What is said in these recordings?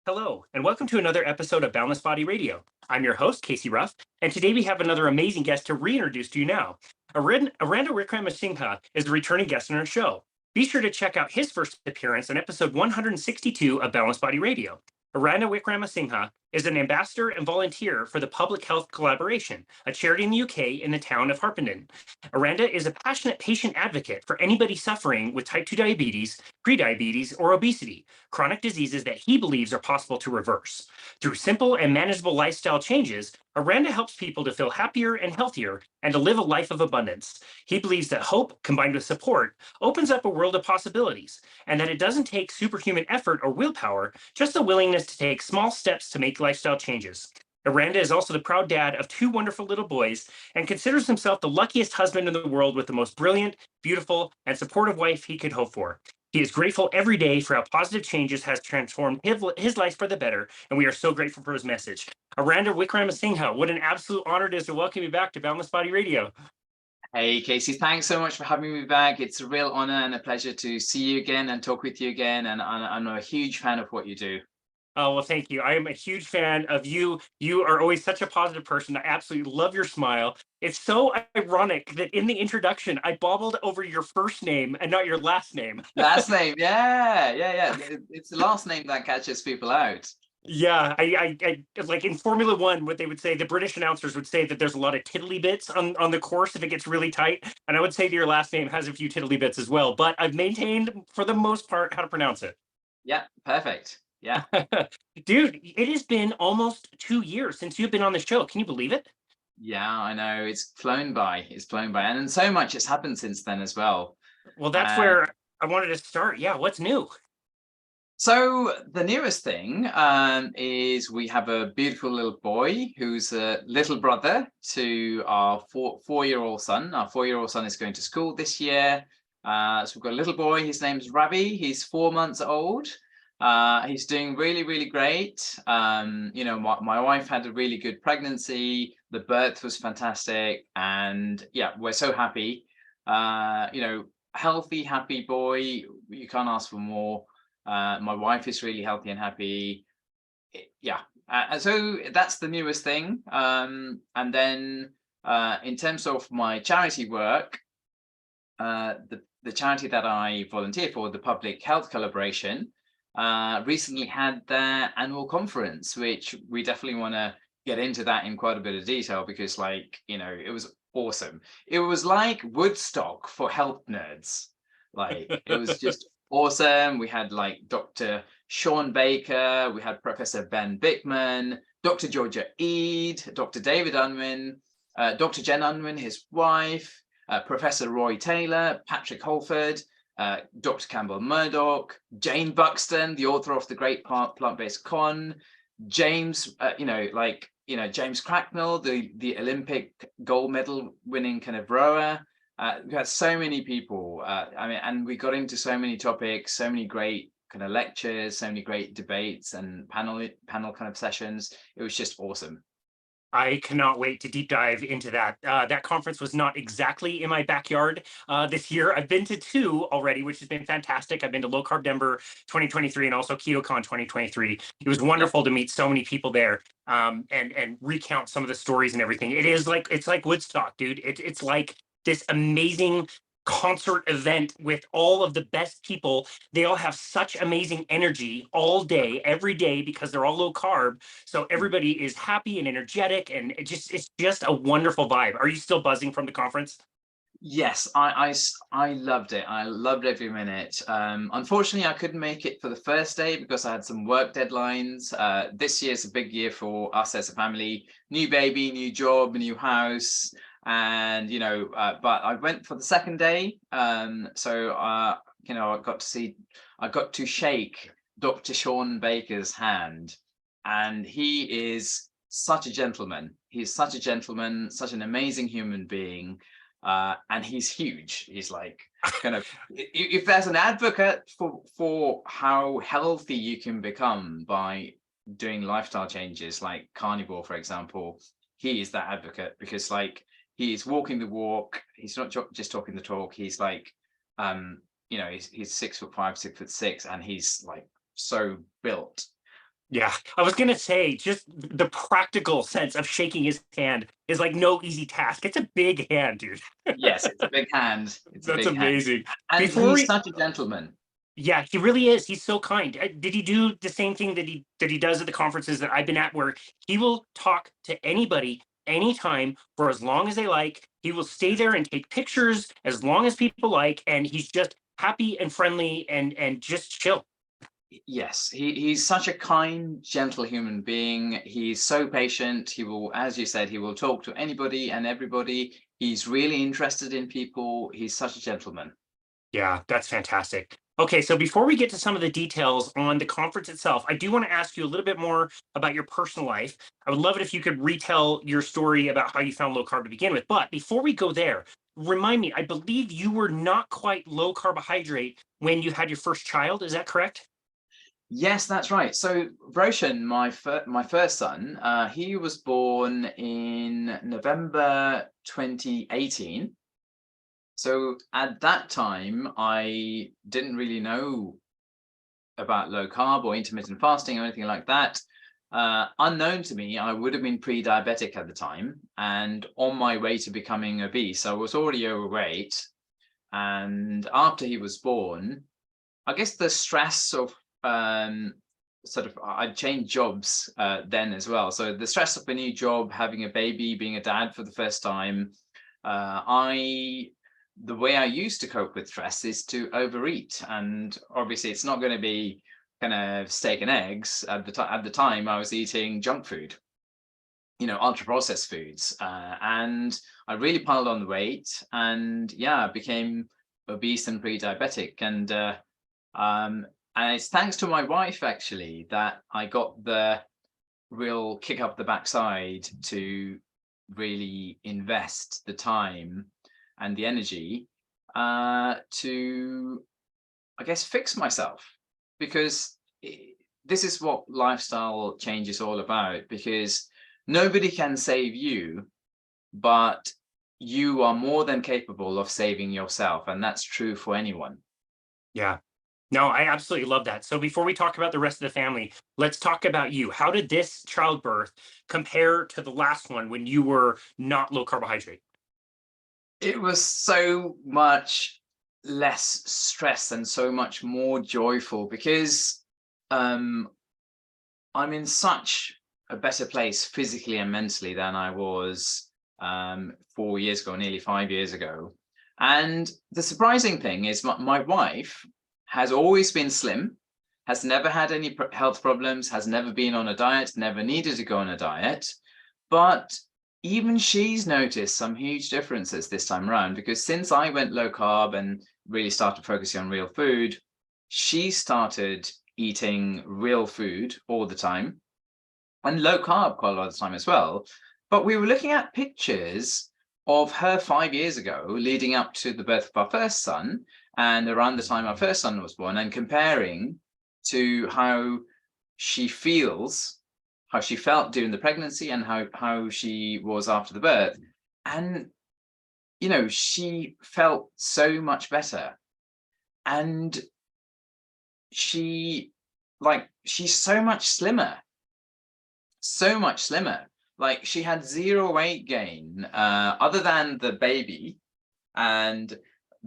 Hello, and welcome to another episode of Boundless Body Radio. I'm your host, Casey Ruff, and today we have another amazing guest to reintroduce to you now. Aranda Wickramasinghe is a returning guest on our show. Be sure to check out his first appearance on episode 162 of Boundless Body Radio. Aranda Wickramasinghe is an ambassador and volunteer for the Public Health Collaboration, a charity in the UK in the town of Harpenden. Aranda is a passionate patient advocate for anybody suffering with type 2 diabetes, prediabetes, or obesity, chronic diseases that he believes are possible to reverse. Through simple and manageable lifestyle changes, Aranda helps people to feel happier and healthier and to live a life of abundance. He believes that hope, combined with support, opens up a world of possibilities, and that it doesn't take superhuman effort or willpower, just the willingness to take small steps to make lifestyle changes. Eranda is also the proud dad of two wonderful little boys and considers himself the luckiest husband in the world with the most brilliant, beautiful, and supportive wife he could hope for. He is grateful every day for how positive changes has transformed his life for the better, and we are so grateful for his message. Aranda Wickramasinghe, what an absolute honor it is to welcome you back to Boundless Body Radio. Hey, Casey, thanks so much for having me back. It's a real honor and a pleasure to see you again and talk with you again, and I'm a huge fan of what you do. Oh, well, thank you. I am a huge fan of you. You are always such a positive person. I absolutely love your smile. It's so ironic that in the introduction, I bobbled over your first name and not your last name. Last name, yeah. It's the last name that catches people out. Yeah, I like in Formula One, what they would say, the British announcers would say that there's a lot of tiddly bits on the course if it gets really tight. And I would say that your last name has a few tiddly bits as well, but I've maintained for the most part how to pronounce it. Yeah, perfect. Yeah. Dude, it has been almost 2 years since you've been on the show. Can you believe it? Yeah, I know. It's flown by. It's flown by. And so much has happened since then as well. Well, that's Uh, where I wanted to start. Yeah, what's new? so the newest thing is we have a beautiful little boy who's a little brother to our four-year-old son. Our four-year-old son is going to school this year. So we've got a little boy. His name's Ravi. He's 4 months old. He's doing really, really great. My wife had a really good pregnancy. The birth was fantastic. And yeah, we're so happy. Healthy, happy boy. You can't ask for more. My wife is really healthy and happy. And so that's the newest thing. And then in terms of my charity work, the charity that I volunteer for, the Public Health Collaboration, recently had their annual conference, which we definitely want to get into that in quite a bit of detail because, it was awesome. It was like Woodstock for health nerds. It was just awesome. We had Dr. Sean Baker, we had Professor Ben Bickman, Dr. Georgia Eid, Dr. David Unwin, Dr. Jen Unwin, his wife, Professor Roy Taylor, Patrick Holford, Dr. Campbell Murdoch, Jane Buxton, the author of The Great Plant-Based Con, James, James Cracknell, the Olympic gold medal winning kind of rower. We had so many people. And we got into so many topics, so many great kind of lectures, so many great debates and panel kind of sessions. It was just awesome. I cannot wait to deep dive into that. That conference was not exactly in my backyard this year. I've been to two already, which has been fantastic. I've been to Low-Carb Denver 2023 and also KetoCon 2023. It was wonderful to meet so many people there and recount some of the stories and everything. It's like Woodstock, dude. It's like this amazing concert event with all of the best people. They all have such amazing energy all day, every day, because they're all low carb. So everybody is happy and energetic, and it's just a wonderful vibe. Are you still buzzing from the conference? Yes, I loved it. I loved every minute. Unfortunately, I couldn't make it for the first day because I had some work deadlines. This year's a big year for us as a family. New baby, new job, new house. And but I went for the second day, I got to shake Dr. Sean Baker's hand, and he is such a gentleman. He's such a gentleman, such an amazing human being, and he's huge. He's if there's an advocate for how healthy you can become by doing lifestyle changes like carnivore, for example, he is that advocate because he's walking the walk. He's not just talking the talk. He's he's 6'5", 6'6", and he's so built. Yeah, I was gonna say just the practical sense of shaking his hand is like no easy task. It's a big hand, dude. Yes, it's a big hand. It's a That's big hand. amazing. And Before he's we, such a gentleman. yeah, he really is. He's so kind. Did he do the same thing that he does at the conferences that I've been at, where he will talk to anybody anytime for as long as they like. He will stay there and take pictures as long as people like, and he's just happy and friendly and just chill. Yes, he's such a kind, gentle human being. He's so patient. He will, as you said, he will talk to anybody and everybody. He's really interested in people. He's such a gentleman. Yeah, that's fantastic. Okay, so before we get to some of the details on the conference itself, I do want to ask you a little bit more about your personal life. I would love it if you could retell your story about how you found low carb to begin with. But before we go there, remind me, I believe you were not quite low carbohydrate when you had your first child. Is that correct? Yes, that's right. So Roshan, my first son, he was born in November 2018. So at that time, I didn't really know about low carb or intermittent fasting or anything like that. Unknown to me, I would have been pre-diabetic at the time and on my way to becoming obese. I was already overweight. And after he was born, I guess the stress of sort of, I'd changed jobs then as well. So the stress of a new job, having a baby, being a dad for the first time, the way I used to cope with stress is to overeat. And obviously it's not going to be kind of steak and eggs. At the time I was eating junk food, ultra processed foods, and I really piled on the weight, and yeah, I became obese and pre-diabetic. And it's thanks to my wife actually that I got the real kick up the backside to really invest the time and the energy to, I guess, fix myself, because this is what lifestyle change is all about. Because nobody can save you, but you are more than capable of saving yourself, and that's true for anyone. Yeah. No, I absolutely love that. So before we talk about the rest of the family, let's talk about you. How did this childbirth compare to the last one when you were not low carbohydrate? It was so much less stress and so much more joyful, because I'm in such a better place physically and mentally than I was 4 years ago, nearly 5 years ago. And the surprising thing is my wife has always been slim, has never had any health problems, has never been on a diet, never needed to go on a diet. But even she's noticed some huge differences this time around, because since I went low carb and really started focusing on real food, she started eating real food all the time and low carb quite a lot of the time as well. But we were looking at pictures of her 5 years ago, leading up to the birth of our first son, and around the time our first son was born, and comparing to how she feels, how she felt during the pregnancy, and how she was after the birth. And, she felt so much better. And she's so much slimmer, so much slimmer. Like, she had zero weight gain, other than the baby and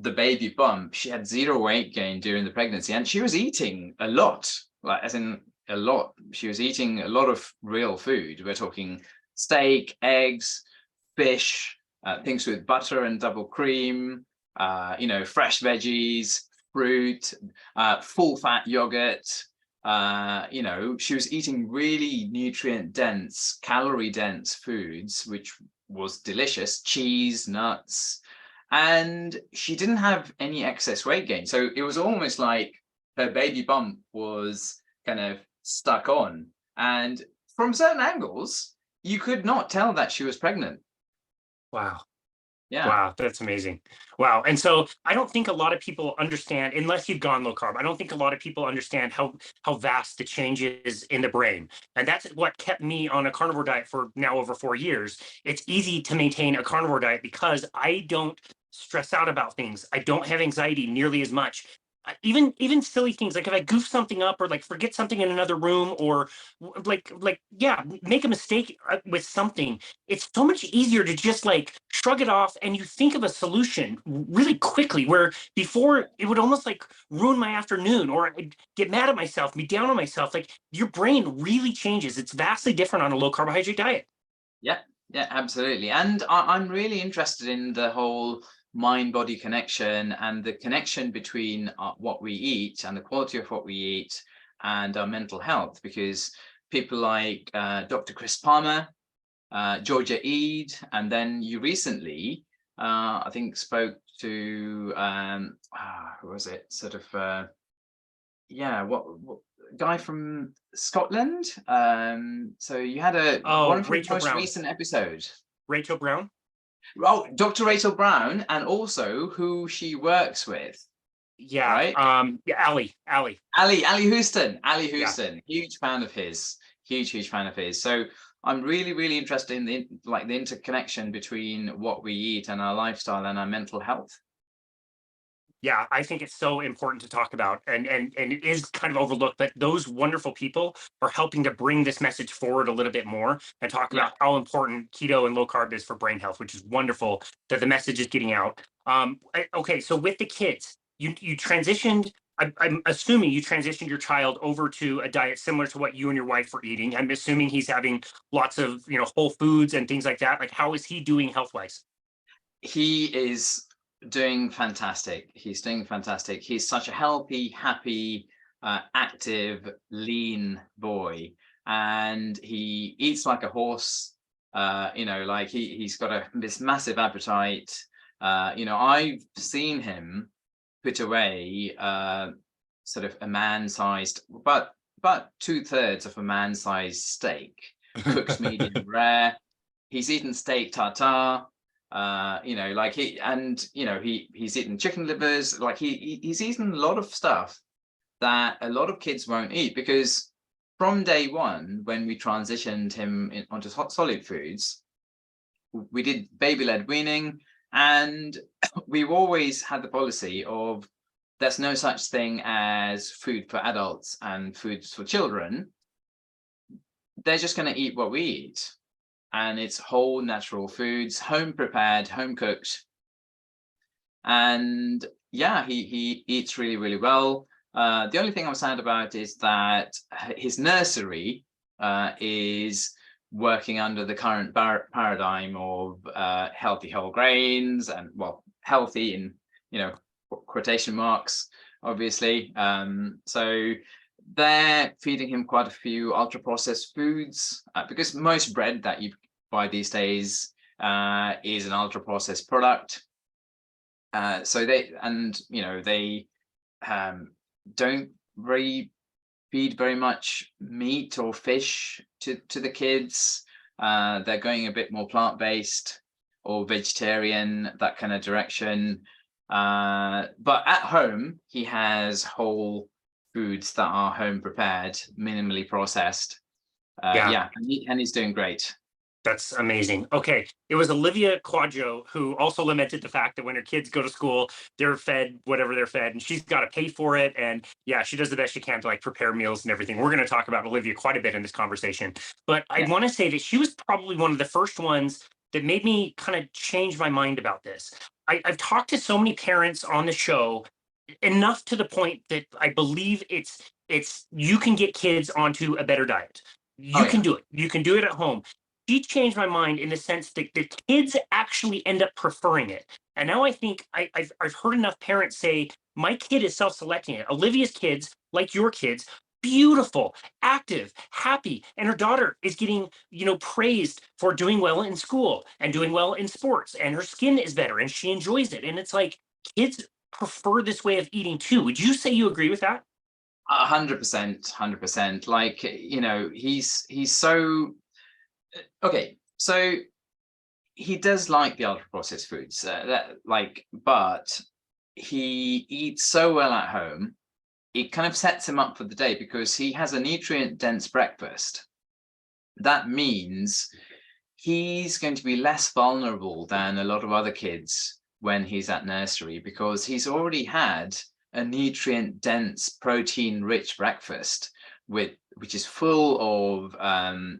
the baby bump. She had zero weight gain during the pregnancy, and she was eating a lot, like as in a lot. She was eating a lot of real food. We're talking steak, eggs, fish, things with butter and double cream, fresh veggies, fruit, full fat yogurt. She was eating really nutrient dense, calorie dense foods, which was delicious, cheese, nuts, and she didn't have any excess weight gain. So it was almost like her baby bump was kind of stuck on. And from certain angles, you could not tell that she was pregnant. Wow. Yeah. Wow, that's amazing. Wow. And so I don't think a lot of people understand, unless you've gone low carb, I don't think a lot of people understand how vast the change is in the brain. And that's what kept me on a carnivore diet for now over 4 years. It's easy to maintain a carnivore diet because I don't stress out about things. I don't have anxiety nearly as much. even silly things, like if I goof something up or like forget something in another room, or yeah, make a mistake with something, it's so much easier to just like shrug it off, and you think of a solution really quickly, where before it would almost like ruin my afternoon, or I'd get mad at myself, be down on myself. Like your brain really changes. It's vastly different on a low carbohydrate diet. Yeah, yeah, absolutely. And I'm really interested in the whole mind-body connection, and the connection between what we eat and the quality of what we eat and our mental health, because people like Dr. Chris Palmer, Georgia Ede, and then you recently, I think, spoke to, who was it? Sort of, yeah, what guy from Scotland? So you had one Oh, of your Rachel most Brown. recent episodes. Rachel Brown. Oh, Dr. Rachel Brown, and also who she works with, Yeah. right? Yeah, Ali. Ali Houston, Yeah. huge fan of his, huge fan of his. So I'm really interested in the interconnection between what we eat and our lifestyle and our mental health. Yeah, I think it's so important to talk about, and it is kind of overlooked, but those wonderful people are helping to bring this message forward a little bit more and talk Yeah. about how important keto and low carb is for brain health, which is wonderful that the message is getting out. Okay, so with the kids, you transitioned. I'm assuming you transitioned your child over to a diet similar to what you and your wife were eating. I'm assuming he's having lots of whole foods and things like that. Like, how is he doing health wise? He is doing fantastic. He's doing fantastic. He's such a healthy, happy, active, lean boy, and he eats like a horse. Like he's got this massive appetite. I've seen him put away sort of a man-sized, but 2/3 of a man-sized steak, cooked medium rare. He's eaten steak tartare. Like he's eaten chicken livers. Like he's eaten a lot of stuff that a lot of kids won't eat, because from day one, when we transitioned him onto solid foods, we did baby-led weaning, and we've always had the policy of there's no such thing as food for adults and foods for children. They're just going to eat what we eat, and it's whole natural foods, home prepared, home cooked. And yeah, he eats really well. The only thing I'm sad about is that his nursery is working under the current paradigm of healthy whole grains, and well, healthy in quotation marks, obviously. So they're feeding him quite a few ultra processed foods, because most bread that you buy these days is an ultra processed product. So they don't really feed very much meat or fish to the kids. They're going a bit more plant-based or vegetarian, that kind of direction. But at home, he has whole foods that are home prepared, minimally processed. Yeah. And he's doing great. That's amazing. Okay. It was Olivia Quadjo who also lamented the fact that when her kids go to school, they're fed whatever they're fed, and she's got to pay for it. And yeah, she does the best she can to like prepare meals and everything. We're going to talk about Olivia quite a bit in this conversation. But I Yeah. want to say that she was probably one of the first ones that made me kind of change my mind about this. I've talked to so many parents on the show, enough to the point that I believe it's you can get kids onto a better diet. Oh You can yeah. do it. You can do it at home. She changed my mind in the sense that the kids actually end up preferring it. And now I think I've heard enough parents say, my kid is self-selecting it. Olivia's kids, like your kids, beautiful, active, happy. And her daughter is getting, praised for doing well in school and doing well in sports. And her skin is better and she enjoys it. And it's like kids prefer this way of eating too. Would you say you agree with that? 100%, 100%. Like, he's so okay. So he does like the ultra processed foods, but he eats so well at home. It kind of sets him up for the day because he has a nutrient dense breakfast. That means he's going to be less vulnerable than a lot of other kids when he's at nursery, because he's already had a nutrient dense, protein rich breakfast which is full of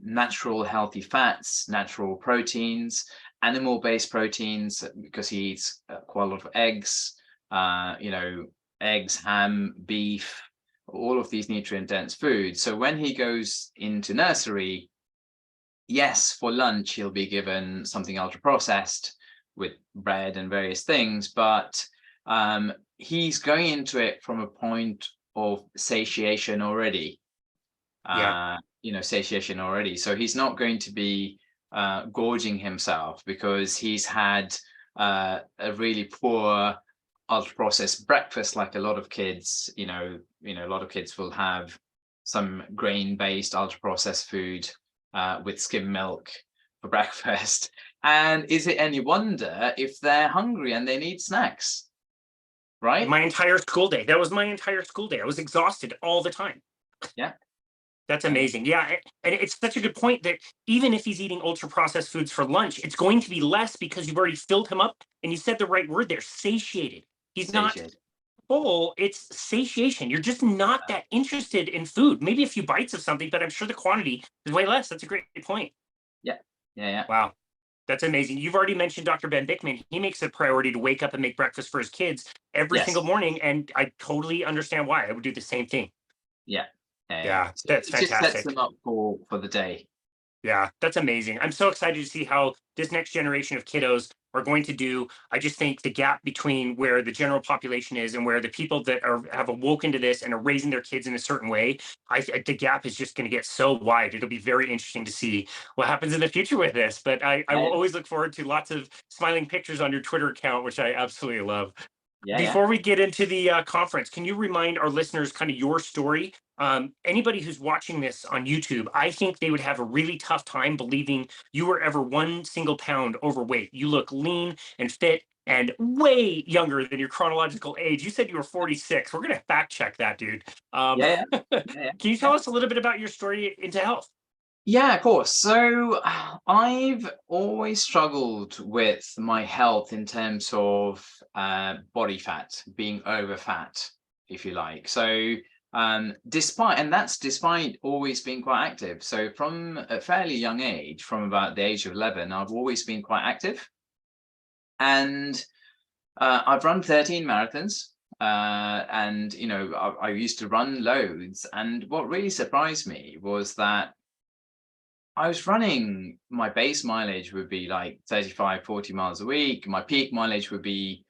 natural healthy fats, natural proteins, animal based proteins, because he eats quite a lot of eggs, eggs, ham, beef, all of these nutrient dense foods. So when he goes into nursery, yes, for lunch he'll be given something ultra processed with bread and various things, but he's going into it from a point of satiation already. Satiation already. So he's not going to be gorging himself because he's had a really poor ultra processed breakfast, like a lot of kids. A lot of kids will have some grain based ultra processed food with skim milk for breakfast. And is it any wonder if they're hungry and they need snacks? Right? My entire school day. That was my entire school day. I was exhausted all the time. Yeah. That's amazing. Yeah. And it's such a good point that even if he's eating ultra processed foods for lunch, it's going to be less because you've already filled him up. And you said the right word there, satiated. He's not full, it's satiation. You're just not that interested in food. Maybe a few bites of something, but I'm sure the quantity is way less. That's a great point. Yeah. Wow. That's amazing. You've already mentioned Dr. Ben Bickman. He makes it a priority to wake up and make breakfast for his kids every single morning. And I totally understand why. I would do the same thing. Yeah. So that's fantastic. It just sets them up for the day. Yeah, that's amazing. I'm so excited to see how this next generation of kiddos are going to do. I just think the gap between where the general population is and where the people that have awoken to this and are raising their kids in a certain way, the gap is just going to get so wide. It'll be very interesting to see what happens in the future with this. But I will always look forward to lots of smiling pictures on your Twitter account, which I absolutely love. Before we get into the conference, can you remind our listeners kind of your story? Anybody who's watching this on YouTube, I think they would have a really tough time believing you were ever 1 single pound overweight. You look lean and fit and way younger than your chronological age. You said you were 46. We're going to fact check that, dude. Can you tell us a little bit about your story into health? Yeah, of course. So I've always struggled with my health in terms of body fat, being over fat, if you like. So despite always being quite active. So from a fairly young age, from about the age of 11, I've always been quite active. And I've run 13 marathons. And, I used to run loads. And what really surprised me was that I was running, my base mileage would be like 35, 40 miles a week. My peak mileage would be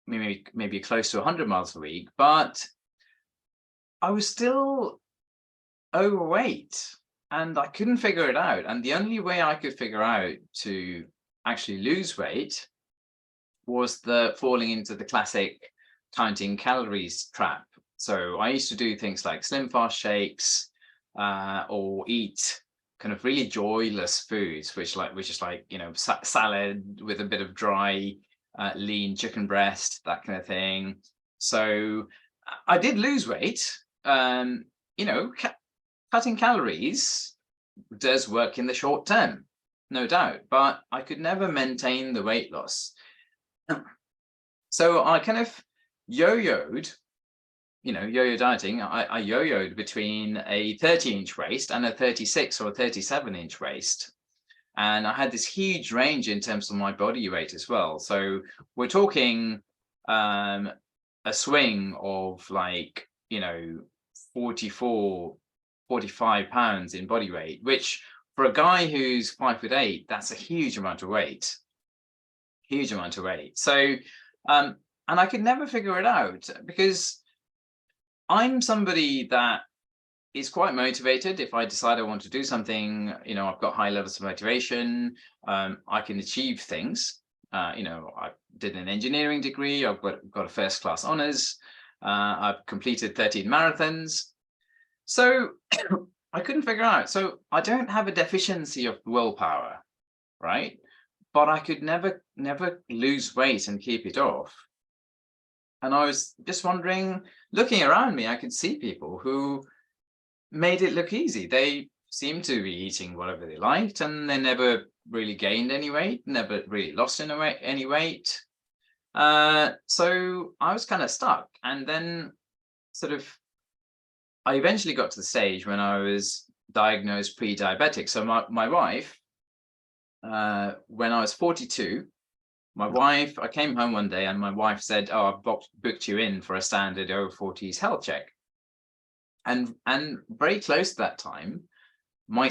maybe close to 100 miles a week, but I was still overweight and I couldn't figure it out. And the only way I could figure out to actually lose weight was the falling into the classic counting calories trap. So I used to do things like slim fast shakes or eat kind of really joyless foods, which is like salad with a bit of dry lean chicken breast, that kind of thing. So I did lose weight. Cutting calories does work in the short term, no doubt, but I could never maintain the weight loss. So I kind of yo-yoed. Yo-yo dieting, I yo-yoed between a 30-inch waist and a 36 or 37-inch waist. And I had this huge range in terms of my body weight as well. So we're talking a swing of 44, 45 pounds in body weight, which for a guy who's 5'8", that's a huge amount of weight. So, and I could never figure it out because I'm somebody that is quite motivated. If I decide I want to do something, I've got high levels of motivation. I can achieve things. I did an engineering degree. I've got a first class honors. I've completed 13 marathons. So I couldn't figure out. So I don't have a deficiency of willpower, right? But I could never lose weight and keep it off. And I was just wondering, looking around me, I could see people who made it look easy. They seemed to be eating whatever they liked, and they never really gained any weight, never really lost any weight. So I was kind of stuck, and then sort of I eventually got to the stage when I was diagnosed pre-diabetic. So my wife, when I was 42, I came home one day and my wife said, "Oh, I've booked you in for a standard over 40s health check." And very close to that time, my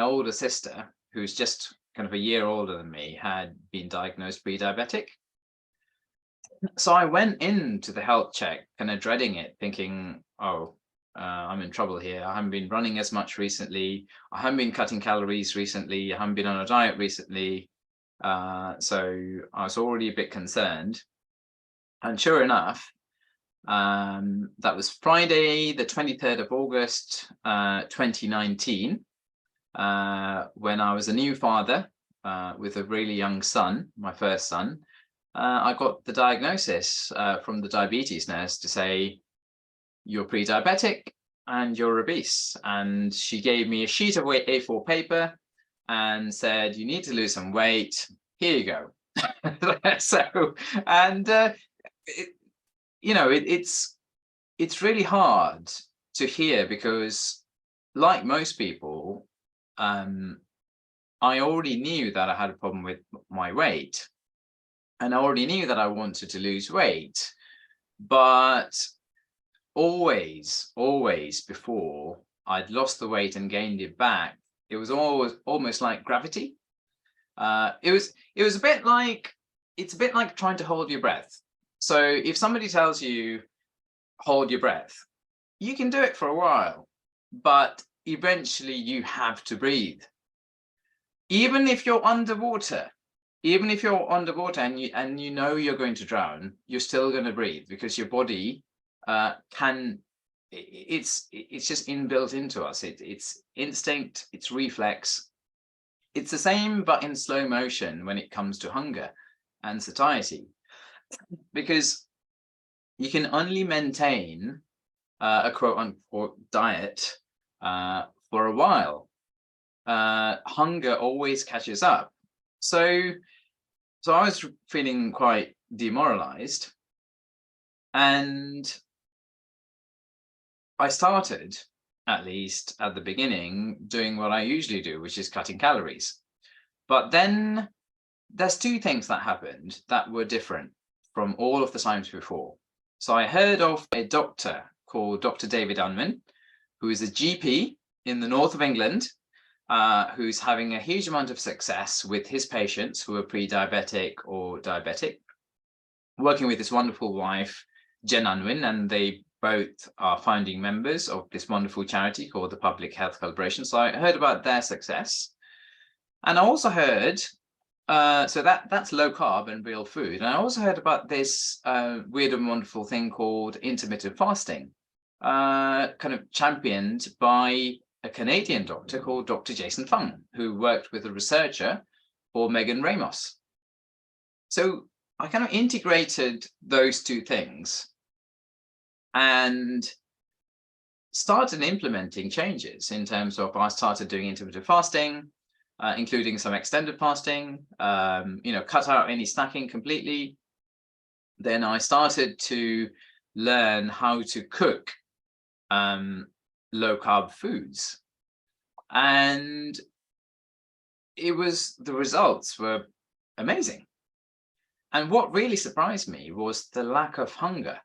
older sister, who's just kind of a year older than me, had been diagnosed pre-diabetic. So I went into the health check kind of dreading it, thinking, oh, I'm in trouble here. I haven't been running as much recently. I haven't been cutting calories recently. I haven't been on a diet recently. So I was already a bit concerned. And sure enough, that was Friday, the 23rd of August, 2019, when I was a new father with a really young son, my first son. I got the diagnosis from the diabetes nurse to say, "You're pre-diabetic and you're obese." And she gave me a sheet of A4 paper and said, "You need to lose some weight. Here you go." So, and it's really hard to hear because, like most people, I already knew that I had a problem with my weight. And I already knew that I wanted to lose weight, but always before I'd lost the weight and gained it back, it was almost like gravity. It was a bit like, it's a bit like trying to hold your breath. So if somebody tells you, hold your breath, you can do it for a while, but eventually you have to breathe. Even if you're underwater, and you know you're going to drown, you're still going to breathe because your body it's just inbuilt into us. It's instinct, it's reflex. It's the same, but in slow motion when it comes to hunger and satiety, because you can only maintain a quote unquote diet for a while. Hunger always catches up. So I was feeling quite demoralized, and I started, at least at the beginning, doing what I usually do, which is cutting calories. But then there's two things that happened that were different from all of the times before. So I heard of a doctor called Dr. David Unwin, who is a GP in the north of England, who's having a huge amount of success with his patients who are pre-diabetic or diabetic, working with his wonderful wife, Jen Unwin, and they both are founding members of this wonderful charity called the Public Health Collaboration. So I heard about their success. And I also heard, so that's low carb and real food. And I also heard about this weird and wonderful thing called intermittent fasting, kind of championed by a Canadian doctor called Dr. Jason Fung, who worked with a researcher called Megan Ramos. So I kind of integrated those two things and started implementing changes in terms of, I started doing intermittent fasting, including some extended fasting, cut out any snacking completely. Then I started to learn how to cook low carb foods, and the results were amazing. And what really surprised me was the lack of hunger,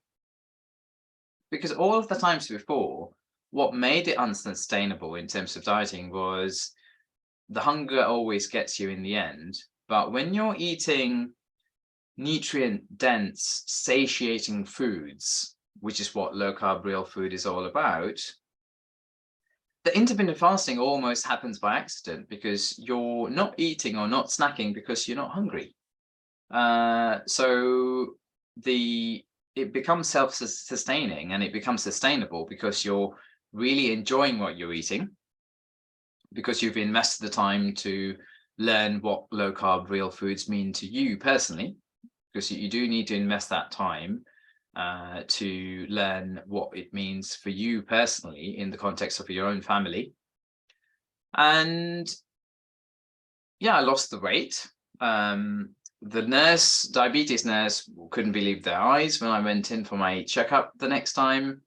because all of the times before, what made it unsustainable in terms of dieting was the hunger always gets you in the end. But when you're eating nutrient dense, satiating foods, which is what low carb real food is all about, the intermittent fasting almost happens by accident, because you're not eating or not snacking because you're not hungry. So it becomes self-sustaining, and it becomes sustainable because you're really enjoying what you're eating, because you've invested the time to learn what low carb real foods mean to you personally, because you do need to invest that time to learn what it means for you personally in the context of your own family. And yeah, I lost the weight. diabetes nurse, couldn't believe their eyes when I went in for my checkup the next time.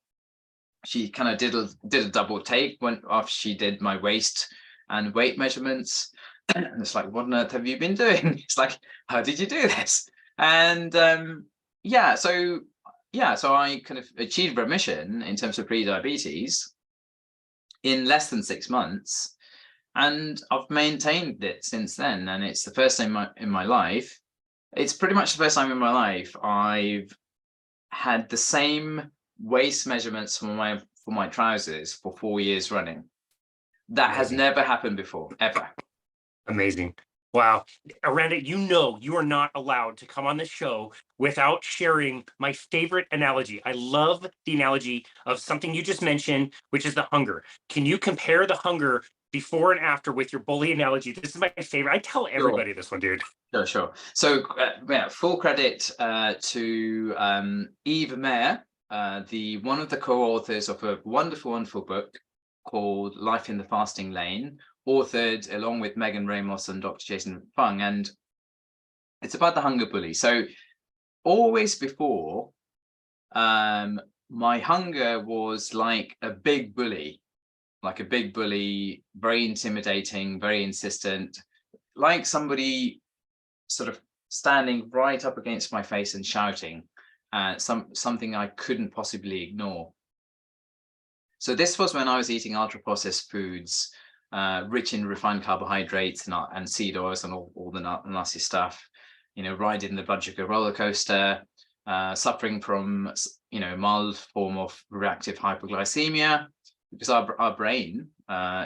She kind of did a double take after she did my waist and weight measurements. And it's like, what on earth have you been doing? It's like, how did you do this? And so I kind of achieved remission in terms of pre-diabetes in less than 6 months, and I've maintained it since then. And it's the first time in my life. It's pretty much the first time in my life I've had the same waist measurements for my trousers for 4 years running. That has never happened before, ever. Amazing. Wow. Eranda, you are not allowed to come on this show without sharing my favorite analogy. I love the analogy of something you just mentioned, which is the hunger. Can you compare the hunger before and after with your bully analogy? This is my favorite. I tell everybody this one, dude. Sure. So full credit to Eve Mayer, one of the co-authors of a wonderful book called Life in the Fasting Lane, authored along with Megan Ramos and Dr. Jason Fung, and it's about the hunger bully. So always before, my hunger was like a big bully, very intimidating, very insistent, like somebody sort of standing right up against my face and shouting, something I couldn't possibly ignore. So this was when I was eating ultra-processed foods, rich in refined carbohydrates and seed oils and all the nasty stuff, riding the blood sugar roller coaster, suffering from, mild form of reactive hypoglycemia, because our brain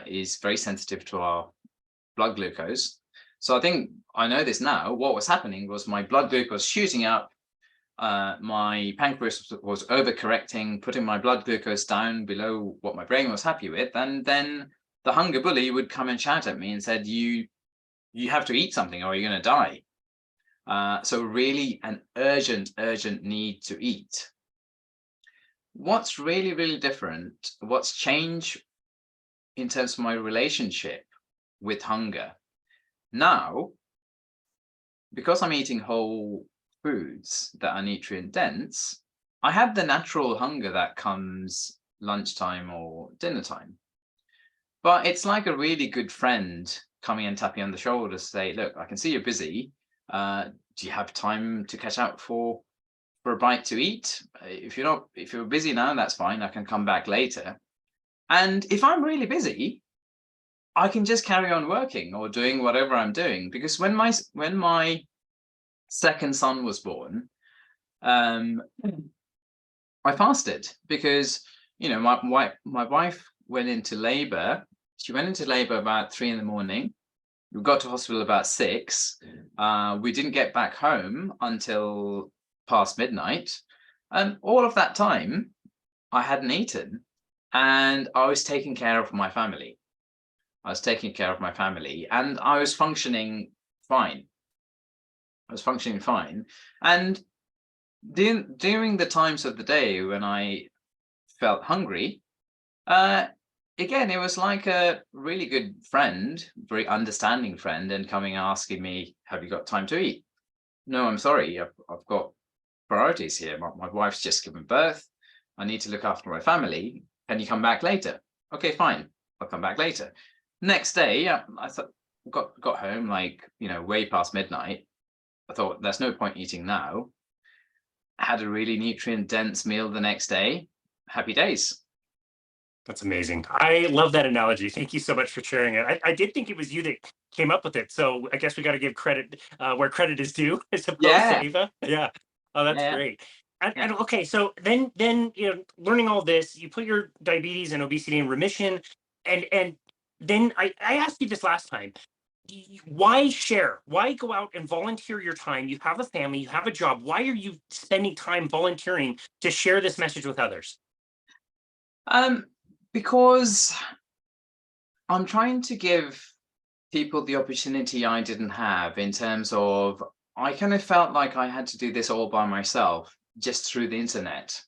is very sensitive to our blood glucose. So I think I know this now. What was happening was my blood glucose shooting up. My pancreas was overcorrecting, putting my blood glucose down below what my brain was happy with. And then the hunger bully would come and shout at me and said, you have to eat something or you're going to die. So really an urgent need to eat. What's really different, what's changed in terms of my relationship with hunger now, because I'm eating whole foods that are nutrient dense, I have the natural hunger that comes lunchtime or dinner time. But it's like a really good friend coming and tapping on the shoulder to say, look, I can see you're busy. Do you have time to catch out for a bite to eat? If you're busy now, that's fine. I can come back later. And if I'm really busy, I can just carry on working or doing whatever I'm doing. Because when my second son was born, I fasted because my wife went into labor. She went into labor about 3 a.m. We got to hospital about 6. We didn't get back home until past midnight, and all of that time I hadn't eaten, and I was taking care of my family. And I was functioning fine. And during the times of the day when I felt hungry, again, it was like a really good friend, very understanding friend, and coming asking me, have you got time to eat? No, I'm sorry, I've got priorities here. My wife's just given birth. I need to look after my family. Can you come back later? Okay, fine. I'll come back later. Next day, I thought, got home way past midnight. I thought there's no point eating now. Had a really nutrient dense meal the next day. Happy days. That's amazing. I love that analogy. Thank you so much for sharing it. I did think it was you that came up with it. So I guess we got to give credit where credit is due, as opposed to Ava. Yeah. Oh, that's great. And okay, so then learning all this, you put your diabetes and obesity in remission, and then I asked you this last time. Why share? Why go out and volunteer your time? You have a family, you have a job. Why are you spending time volunteering to share this message with others? Because I'm trying to give people the opportunity I didn't have, in terms of I kind of felt like I had to do this all by myself, just through the internet.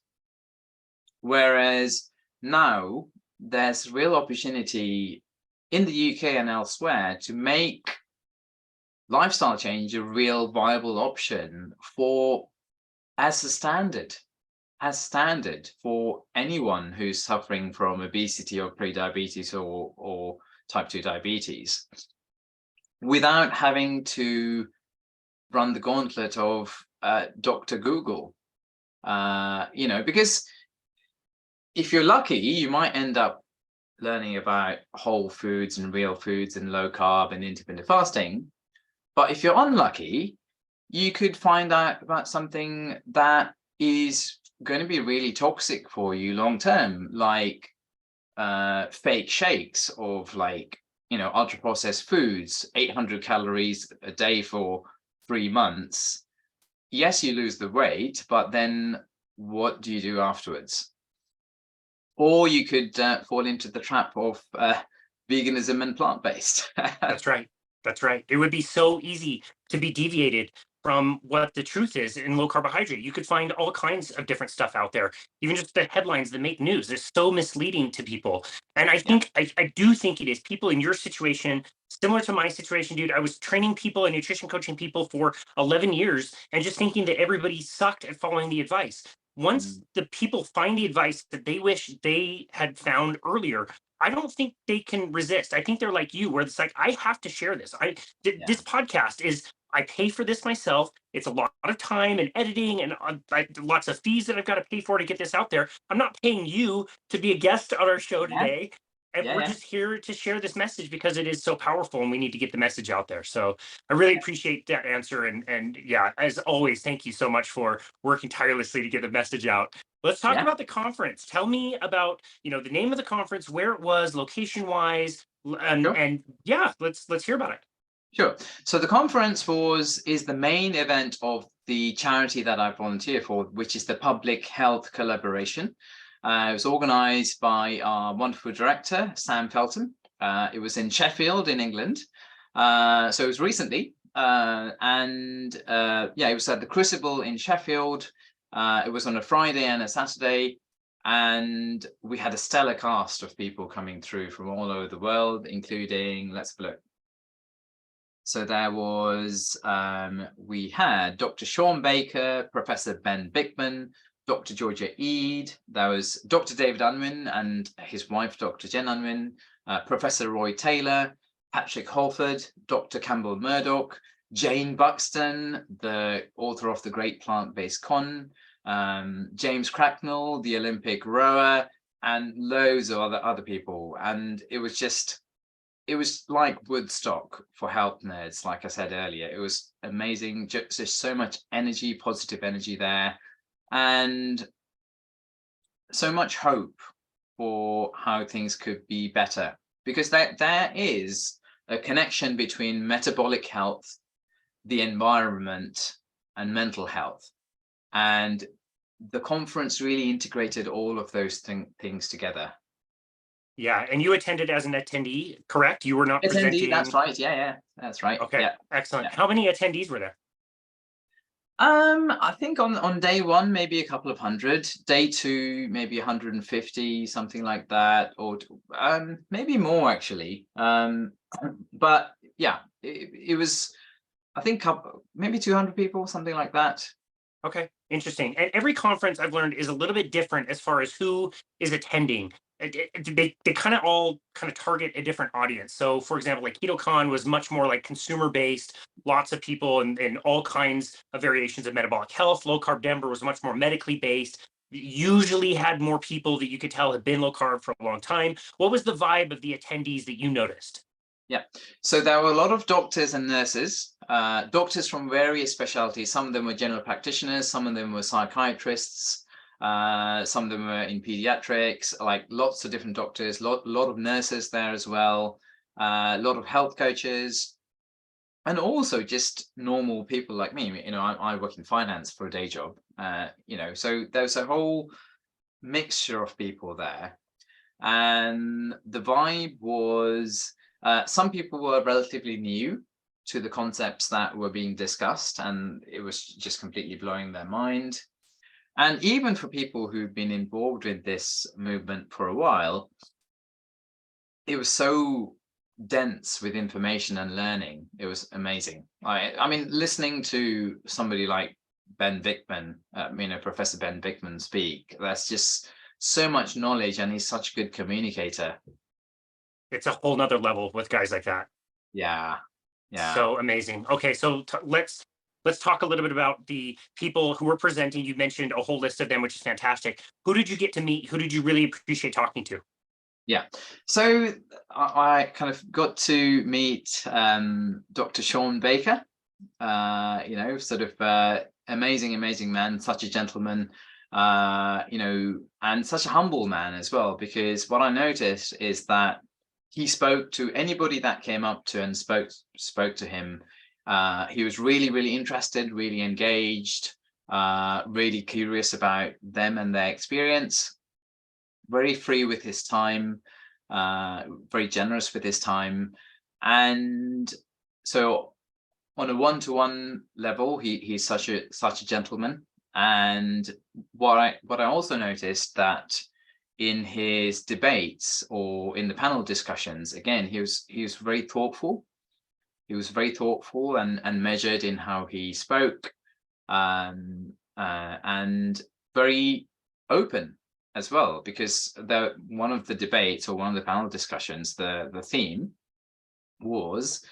Whereas now there's real opportunity in the UK and elsewhere to make lifestyle change a real viable option for as a standard for anyone who's suffering from obesity or pre-diabetes or type 2 diabetes, without having to run the gauntlet of Dr. Google. Because if you're lucky, you might end up learning about whole foods and real foods and low carb and intermittent fasting. But if you're unlucky, you could find out about something that is going to be really toxic for you long term, like fake shakes of ultra processed foods, 800 calories a day for 3 months. Yes, you lose the weight, but then what do you do afterwards? Or you could fall into the trap of veganism and plant-based. That's right. That's right. It would be so easy to be deviated from what the truth is in low carbohydrate. You could find all kinds of different stuff out there, even just the headlines that make news. They're so misleading to people. And I think, I do think it is people in your situation, similar to my situation, dude. I was training people and nutrition coaching people for 11 years and just thinking that everybody sucked at following the advice. Once the people find the advice that they wish they had found earlier, I don't think they can resist. I think they're like you, where it's like, I have to share this. This podcast is, I pay for this myself. It's a lot of time and editing and lots of fees that I've got to pay for to get this out there. I'm not paying you to be a guest on our show today. And we're just here to share this message because it is so powerful and we need to get the message out there. So I really appreciate that answer. And yeah, as always, thank you so much for working tirelessly to get the message out. Let's talk about the conference. Tell me about, the name of the conference, where it was, location wise, and yeah, let's hear about it. Sure. So the conference is the main event of the charity that I volunteer for, which is the Public Health Collaboration. It was organized by our wonderful director, Sam Felton. It was in Sheffield in England. So it was recently. It was at the Crucible in Sheffield. It was on a Friday and a Saturday. And we had a stellar cast of people coming through from all over the world, including, let's have a look. So there was, we had Dr. Sean Baker, Professor Ben Bickman, Dr. Georgia Eade, there was Dr. David Unwin and his wife, Dr. Jen Unwin, Professor Roy Taylor, Patrick Holford, Dr. Campbell Murdoch, Jane Buxton, the author of The Great Plant-Based Con, James Cracknell, the Olympic rower, and loads of other people. And it was like Woodstock for health nerds, like I said earlier. It was amazing, just so much energy, positive energy there, and so much hope for how things could be better. Because there is a connection between metabolic health, the environment, and mental health. And the conference really integrated all of those things together. Yeah, and you attended as an attendee, correct? You were not presenting. That's right. Yeah, that's right. Okay, yeah. Excellent. Yeah. How many attendees were there? I think on day one, maybe a couple of hundred. Day two, maybe 150, something like that, or maybe more actually. But yeah, it was, I think, maybe 200 people, something like that. Okay, interesting. And every conference I've learned is a little bit different as far as who is attending. They kind of all target a different audience. So for example, like KetoCon was much more like consumer based, lots of people and all kinds of variations of metabolic health. Low Carb Denver was much more medically based, usually had more people that you could tell had been low carb for a long time. What was the vibe of the attendees that you noticed? Yeah, so there were a lot of doctors and nurses, doctors from various specialties. Some of them were general practitioners, some of them were psychiatrists, some of them were in pediatrics, like lots of different doctors, lot of nurses there as well, a lot of health coaches, and also just normal people like me. I work in finance for a day job, so there's a whole mixture of people there. And the vibe was, some people were relatively new to the concepts that were being discussed, and it was just completely blowing their mind. And even for people who've been involved with this movement for a while, it was so dense with information and learning. It was amazing. I mean, listening to somebody like Ben Bikman, Professor Ben Bikman speak, that's just so much knowledge, and he's such a good communicator. It's a whole nother level with guys like that. Yeah. So amazing. Okay, so let's talk a little bit about the people who were presenting. You mentioned a whole list of them, which is fantastic. Who did you get to meet? Who did you really appreciate talking to? Yeah, so I kind of got to meet Dr. Sean Baker, sort of amazing man, such a gentleman, and such a humble man as well, because what I noticed is that he spoke to anybody that came up to and spoke to him. He was really interested, really engaged, really curious about them and their experience, very free with his time, very generous with his time. And so on a one-to-one level, he's such a gentleman. And what I also noticed, that in his debates or in the panel discussions, again, he was very thoughtful. He was very thoughtful and measured in how he spoke, and very open as well, because one of the debates or one of the panel discussions, the theme was,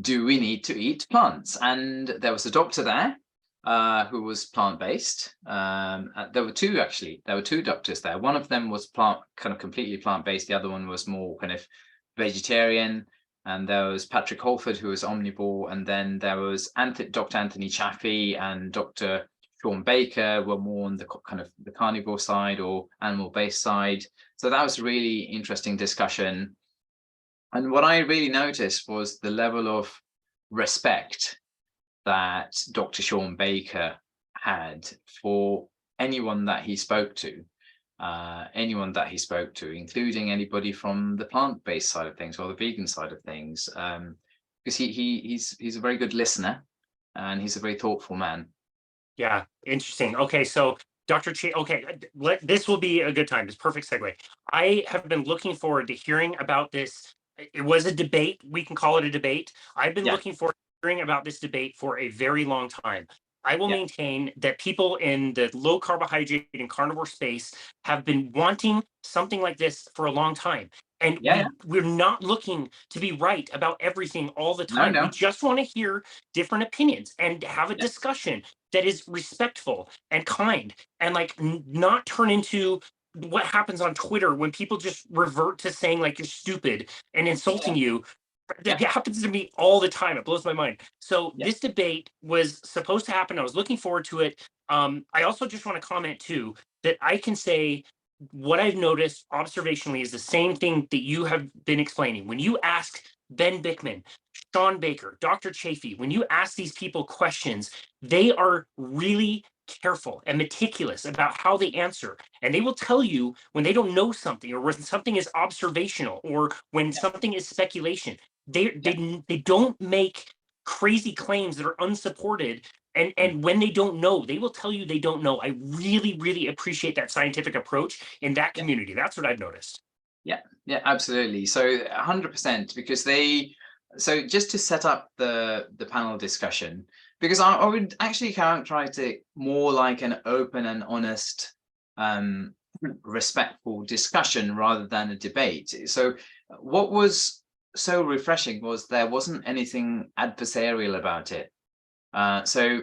do we need to eat plants? And there was a doctor there who was plant-based. There were two, actually. There were two doctors there. One of them was completely plant-based. The other one was more kind of vegetarian. And there was Patrick Holford, who was omnivore. And then there was Dr. Anthony Chaffee and Dr. Sean Baker, were more on the kind of the carnivore side or animal-based side. So that was a really interesting discussion. And what I really noticed was the level of respect that Dr. Sean Baker had for anyone that he spoke to, including anybody from the plant-based side of things or the vegan side of things, because he's a very good listener and he's a very thoughtful man. Yeah, interesting. Okay, so Dr. This will be a good time. This perfect segue. I have been looking forward to hearing about this. It was a debate. We can call it a debate. I've been looking forward to hearing about this debate for a very long time. I will maintain that people in the low carbohydrate and carnivore space have been wanting something like this for a long time. And we're not looking to be right about everything all the time. No. We just want to hear different opinions and have a discussion that is respectful and kind, and like not turn into what happens on Twitter when people just revert to saying like you're stupid and insulting you. That happens to me all the time. It blows my mind. So this debate was supposed to happen. I was looking forward to it. I also just want to comment too that I can say what I've noticed observationally is the same thing that you have been explaining. When you ask Ben Bikman, Sean Baker, Dr. Chaffee, when you ask these people questions, they are really careful and meticulous about how they answer. And they will tell you when they don't know something, or when something is observational, or when something is speculation. They don't make crazy claims that are unsupported. And when they don't know, they will tell you they don't know. I really appreciate that scientific approach in that community. That's what I've noticed. Yeah, absolutely. So 100%, because so just to set up the panel discussion, because I would actually characterize it more like an open and honest, respectful discussion rather than a debate. So what was so refreshing was there wasn't anything adversarial about it. So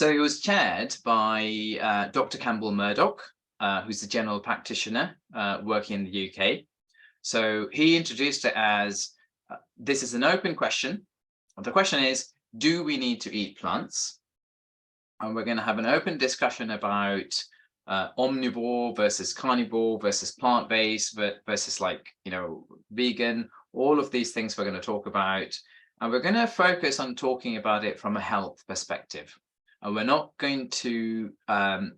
it was chaired by Dr. Campbell Murdoch, who's the general practitioner working in the UK. So he introduced it as, this is an open question. The question is, do we need to eat plants? And we're going to have an open discussion about omnivore versus carnivore versus plant-based versus vegan. All of these things we're going to talk about. And we're going to focus on talking about it from a health perspective. And we're not going to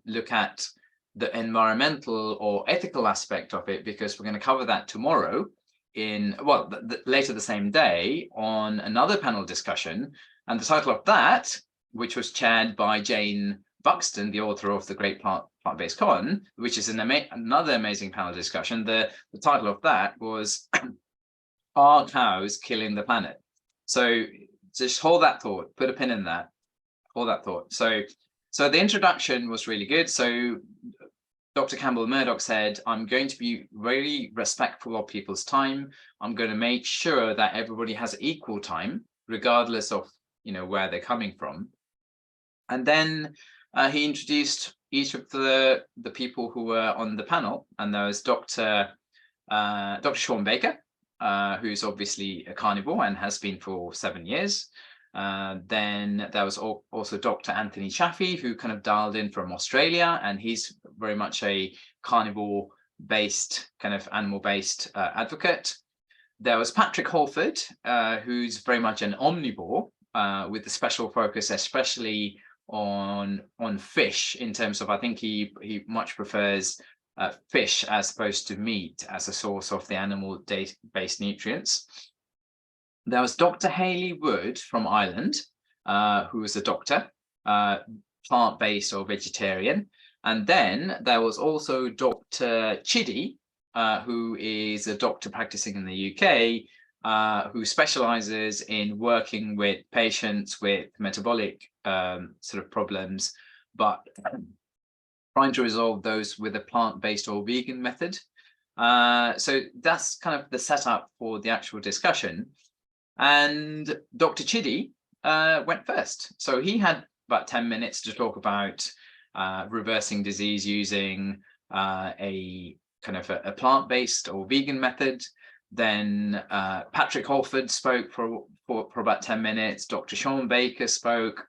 look at the environmental or ethical aspect of it, because we're going to cover that tomorrow later the same day on another panel discussion. And the title of that, which was chaired by Jane Buxton, the author of The Great Plant-Based Con, which is another amazing panel discussion. The title of that was are cows killing the planet? So just hold that thought, put a pin in that, hold that thought. So the introduction was really good. So Dr. Campbell Murdoch said, I'm going to be very respectful of people's time. I'm going to make sure that everybody has equal time, regardless of, where they're coming from. And then he introduced each of the people who were on the panel, and there was Dr. Sean Baker, who's obviously a carnivore and has been for 7 years. Then there was also Dr. Anthony Chaffee, who kind of dialed in from Australia, and he's very much a carnivore-based, kind of animal-based advocate. There was Patrick Holford, who's very much an omnivore, with a special focus, especially on fish, in terms of, I think he much prefers fish as opposed to meat as a source of the animal-based nutrients. There was Dr. Hayley Wood from Ireland, who was a doctor, plant-based or vegetarian. And then there was also Dr. Chidi, who is a doctor practicing in the UK, who specializes in working with patients with metabolic sort of problems, but trying to resolve those with a plant-based or vegan method. So that's kind of the setup for the actual discussion. And Dr. Chidi went first. So he had about 10 minutes to talk about reversing disease using a kind of a plant-based or vegan method. Then Patrick Holford spoke for about 10 minutes. Dr. Sean Baker spoke.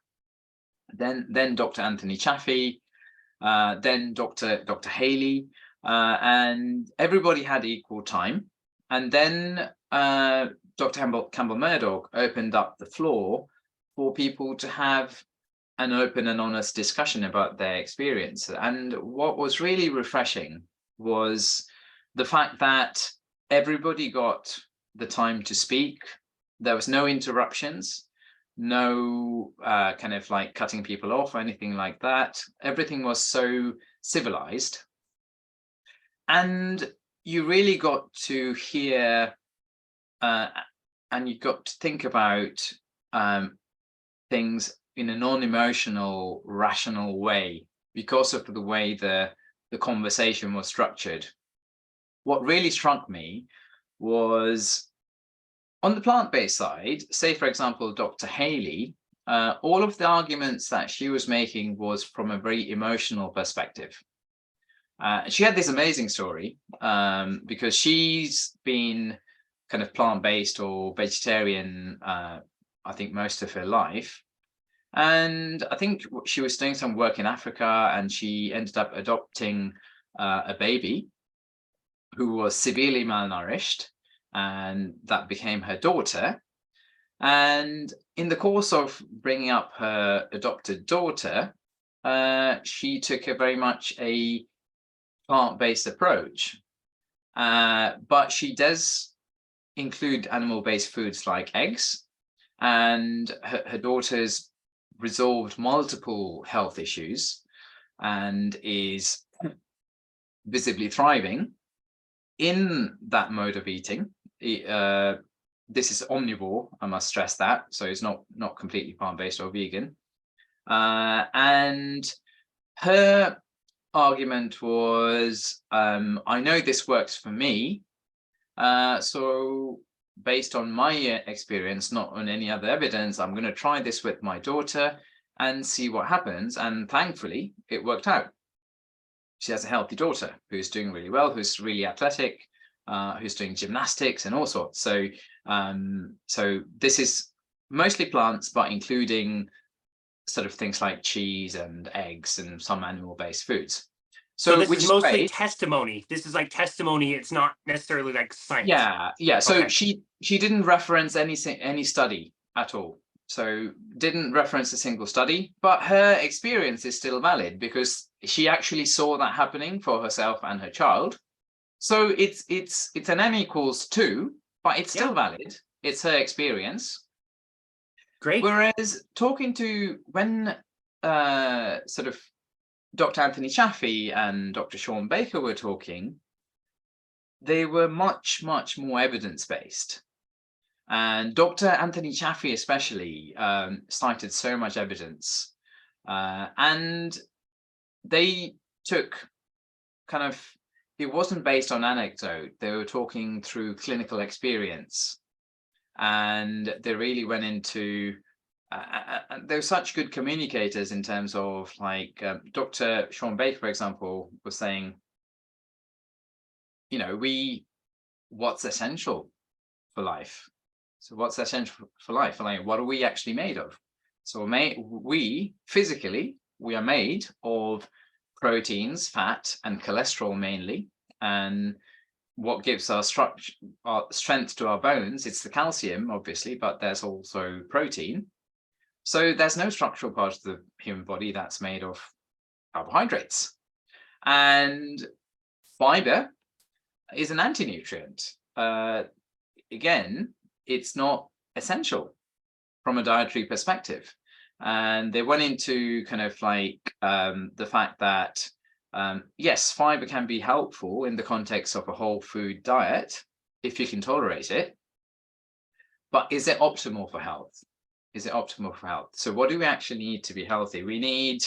Then Dr. Anthony Chaffee. Then Dr. Hayley. And everybody had equal time. And then Dr. Campbell Murdoch opened up the floor for people to have an open and honest discussion about their experience. And what was really refreshing was the fact that everybody got the time to speak. There was no interruptions, no kind of like cutting people off or anything like that. Everything was so civilized. And you really got to hear and you got to think about things in a non-emotional, rational way because of the way the conversation was structured. What really struck me was on the plant-based side, say, for example, Dr. Hayley, all of the arguments that she was making was from a very emotional perspective. She had this amazing story because she's been kind of plant-based or vegetarian, I think, most of her life. And I think she was doing some work in Africa, and she ended up adopting a baby who was severely malnourished, and that became her daughter. And in the course of bringing up her adopted daughter, she took a very much a plant-based approach, but she does include animal-based foods like eggs, and her daughter's resolved multiple health issues and is visibly thriving in that mode of eating. This is omnivore, I must stress that, so it's not completely plant-based or vegan. And her argument was, I know this works for me, so based on my experience, not on any other evidence, I'm going to try this with my daughter and see what happens. And thankfully, it worked out. She has a healthy daughter who's doing really well, who's really athletic, who's doing gymnastics and all sorts. So, so this is mostly plants, but including sort of things like cheese and eggs and some animal-based foods. So this is mostly testimony. This is like testimony. It's not necessarily like science. Yeah. So okay. she didn't reference any study at all. So didn't reference a single study, but her experience is still valid because she actually saw that happening for herself and her child. So it's an N equals 2, but it's still valid. It's her experience. Great. Whereas talking to when sort of Dr. Anthony Chaffee and Dr. Sean Baker were talking, they were much more evidence-based. And Dr. Anthony Chaffee especially cited so much evidence. And they took kind of, it wasn't based on anecdote. They were talking through clinical experience. And they really went into, they're such good communicators in terms of like Dr. Sean Baker, for example, was saying, you know, what's essential for life? So what's essential for life? Like, what are we actually made of? So we physically, we are made of proteins, fat, and cholesterol mainly. And what gives our strength to our bones, it's the calcium, obviously, but there's also protein. So there's no structural part of the human body that's made of carbohydrates. And fiber is an anti-nutrient. Again, it's not essential from a dietary perspective. And they went into kind of like the fact that, yes, fiber can be helpful in the context of a whole food diet if you can tolerate it. But is it optimal for health? Is it optimal for health? So what do we actually need to be healthy? We need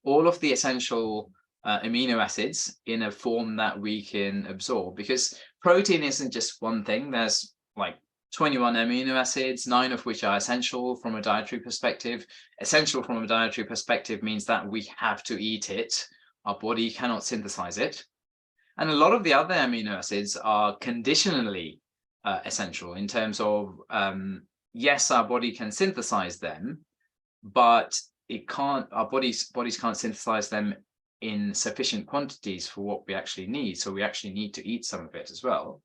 all of the essential amino acids in a form that we can absorb, because protein isn't just one thing. There's like 21 amino acids, 9 of which are essential from a dietary perspective. Essential from a dietary perspective means that we have to eat it. Our body cannot synthesize it. And a lot of the other amino acids are conditionally essential in terms of, yes, our body can synthesize them, but it can't, our bodies can't synthesize them in sufficient quantities for what we actually need. So we actually need to eat some of it as well.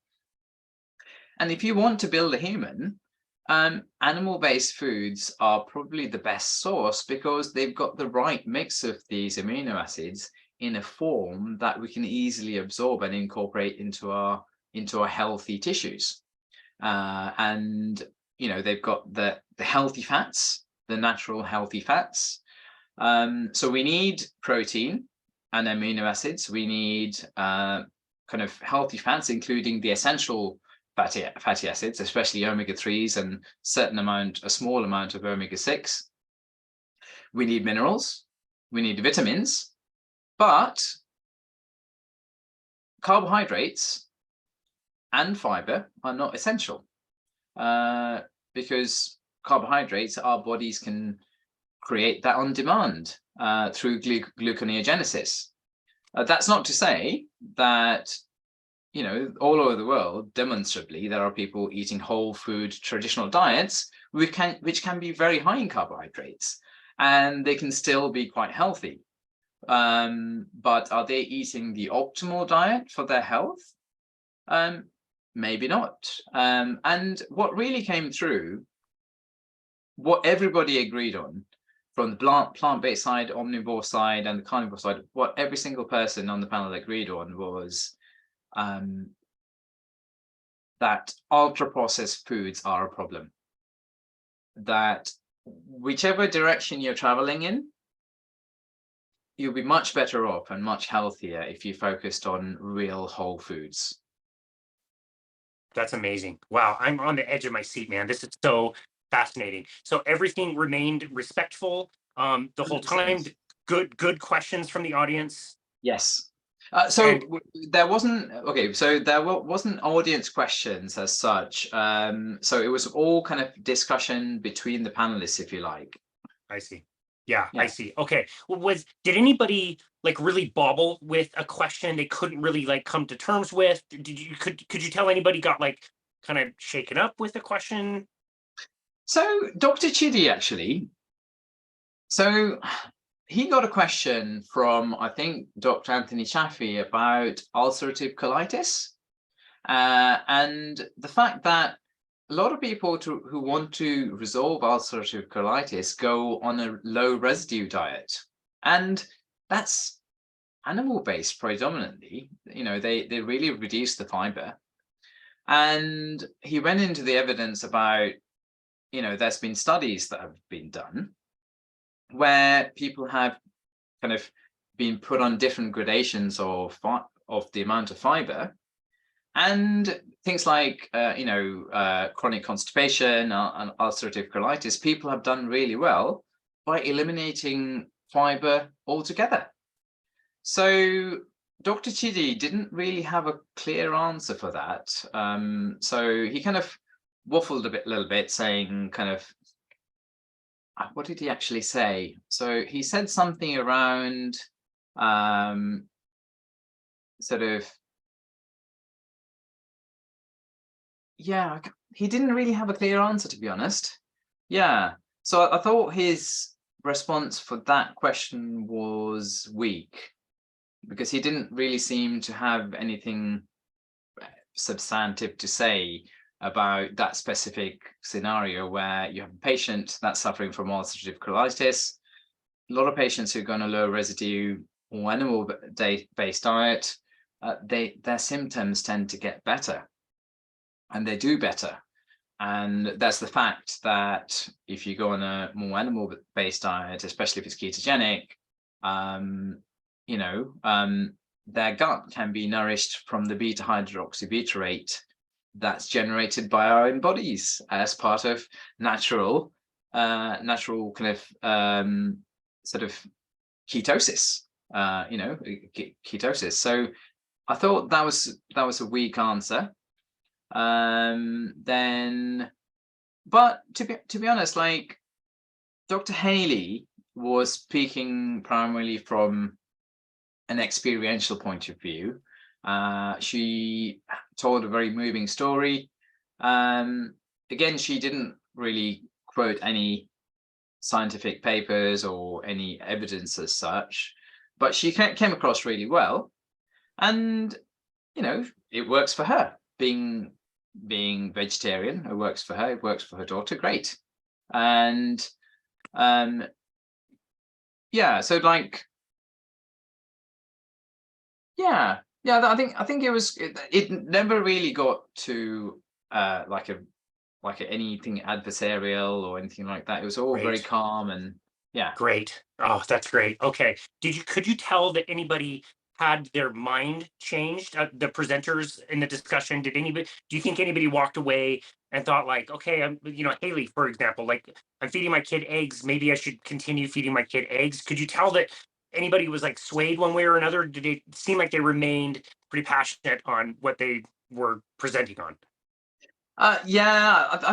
And if you want to build a human, animal-based foods are probably the best source because they've got the right mix of these amino acids in a form that we can easily absorb and incorporate into our healthy tissues. And you know, they've got the healthy fats, the natural healthy fats. So we need protein and amino acids. We need kind of healthy fats, including the essential fatty acids, especially omega-3s and a small amount of omega-6. We need minerals, we need vitamins, but carbohydrates and fiber are not essential because carbohydrates, our bodies can create that on demand through gluconeogenesis. That's not to say that, you know, all over the world, demonstrably, there are people eating whole food traditional diets which can be very high in carbohydrates, and they can still be quite healthy. But are they eating the optimal diet for their health? Maybe not. And what really came through, what everybody agreed on, from the plant-based side, omnivore side, and the carnivore side, what every single person on the panel agreed on was that ultra-processed foods are a problem. That whichever direction you're traveling in, you'll be much better off and much healthier if you focused on real whole foods. That's amazing. Wow, I'm on the edge of my seat, man. This is so fascinating. So everything remained respectful the whole time. Good questions from the audience. Yes. There wasn't audience questions as such. So it was all kind of discussion between the panelists, if you like. I see. Yeah, I see. Okay. Well, did anybody like really bobble with a question they couldn't really like come to terms with? Could you tell anybody got like kind of shaken up with a question? So Dr. Chidi, actually, so he got a question from, I think, Dr. Anthony Chaffee about ulcerative colitis, and the fact that a lot of people who want to resolve ulcerative colitis go on a low residue diet, and that's animal-based predominantly. You know, they really reduce the fiber. And he went into the evidence about, you know, there's been studies that have been done where people have kind of been put on different gradations of the amount of fiber, And things like, chronic constipation and ulcerative colitis, people have done really well by eliminating fiber altogether. So Dr. Chidi didn't really have a clear answer for that. So he kind of waffled a little bit, saying kind of, what did he actually say? So he said something around sort of, yeah, he didn't really have a clear answer, to be honest. Yeah. So I thought his response for that question was weak, because he didn't really seem to have anything substantive to say about that specific scenario where you have a patient that's suffering from ulcerative colitis. A lot of patients who go on a low residue or animal-based diet, their symptoms tend to get better, and they do better. And that's the fact that if you go on a more animal-based diet, especially if it's ketogenic, their gut can be nourished from the beta hydroxybutyrate that's generated by our own bodies as part of natural kind of sort of ketosis. Ketosis. So I thought that was a weak answer. Then, but to be honest, like, Dr. Haley was speaking primarily from an experiential point of view. She told a very moving story. Again, she didn't really quote any scientific papers or any evidence as such, but she came across really well, and it works for her. Being vegetarian, it works for her, it works for her daughter, great. And so like, I think it never really got to like anything adversarial or anything like that. It was all very calm, and Great. Oh, that's great. Okay. Could you tell that anybody had their mind changed? The presenters in the discussion, do you think anybody walked away and thought like, okay, Haley, for example, like, I'm feeding my kid eggs, maybe I should continue feeding my kid eggs? Could you tell that anybody was like swayed one way or another? Did it seem like they remained pretty passionate on what they were presenting on? I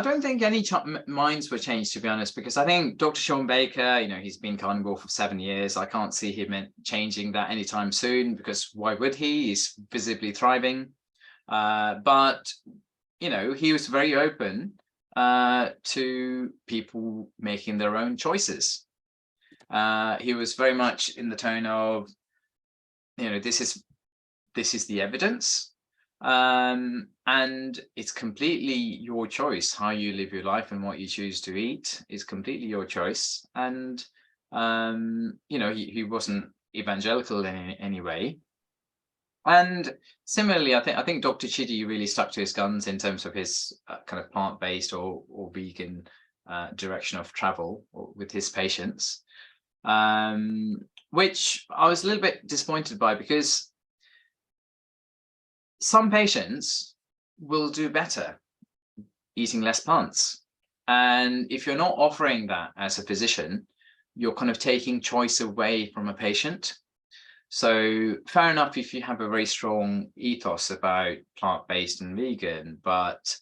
don't think any minds were changed, to be honest, because I think Dr. Sean Baker, he's been carnivore for 7 years. I can't see him changing that anytime soon, because why would he? He's visibly thriving. But he was very open to people making their own choices. He was very much in the tone of, this is the evidence. And it's completely your choice how you live your life, and what you choose to eat is completely your choice. And he wasn't evangelical in any way. And similarly, I think Dr. Chidi really stuck to his guns in terms of his kind of plant-based or vegan direction of travel with his patients, which I was a little bit disappointed by, because some patients will do better eating less plants. And if you're not offering that as a physician, you're kind of taking choice away from a patient. So fair enough if you have a very strong ethos about plant-based and vegan, but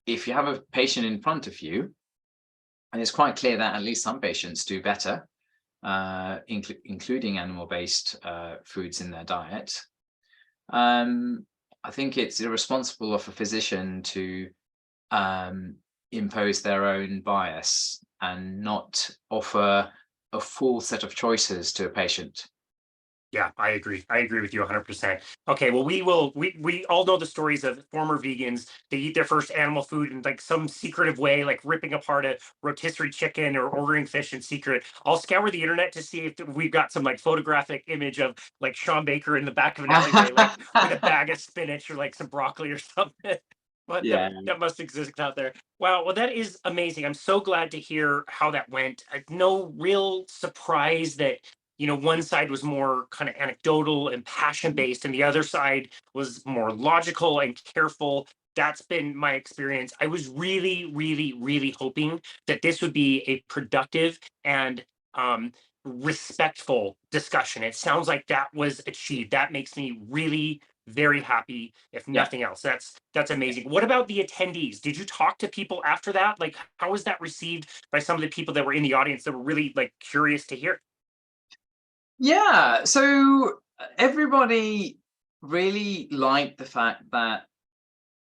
if you have a patient in front of you, and it's quite clear that at least some patients do better, including animal-based foods in their diet, I think it's irresponsible of a physician to impose their own bias and not offer a full set of choices to a patient. Yeah, I agree. I agree with you 100%. Okay, well, we all know the stories of former vegans. They eat their first animal food in like some secretive way, like ripping apart a rotisserie chicken or ordering fish in secret. I'll scour the internet to see if we've got some like photographic image of like Sean Baker in the back of an alleyway, like with a bag of spinach or like some broccoli or something. But Yeah. that must exist out there. Wow. Well, that is amazing. I'm so glad to hear how that went. No real surprise that one side was more kind of anecdotal and passion based, and the other side was more logical and careful. That's been my experience. I was really, really, really hoping that this would be a productive and respectful discussion. It sounds like that was achieved. That makes me really very happy, if Yeah. nothing else. That's amazing. What about the attendees? Did you talk to people after that? Like, how was that received by some of the people that were in the audience that were really like curious to hear? Yeah, so everybody really liked the fact that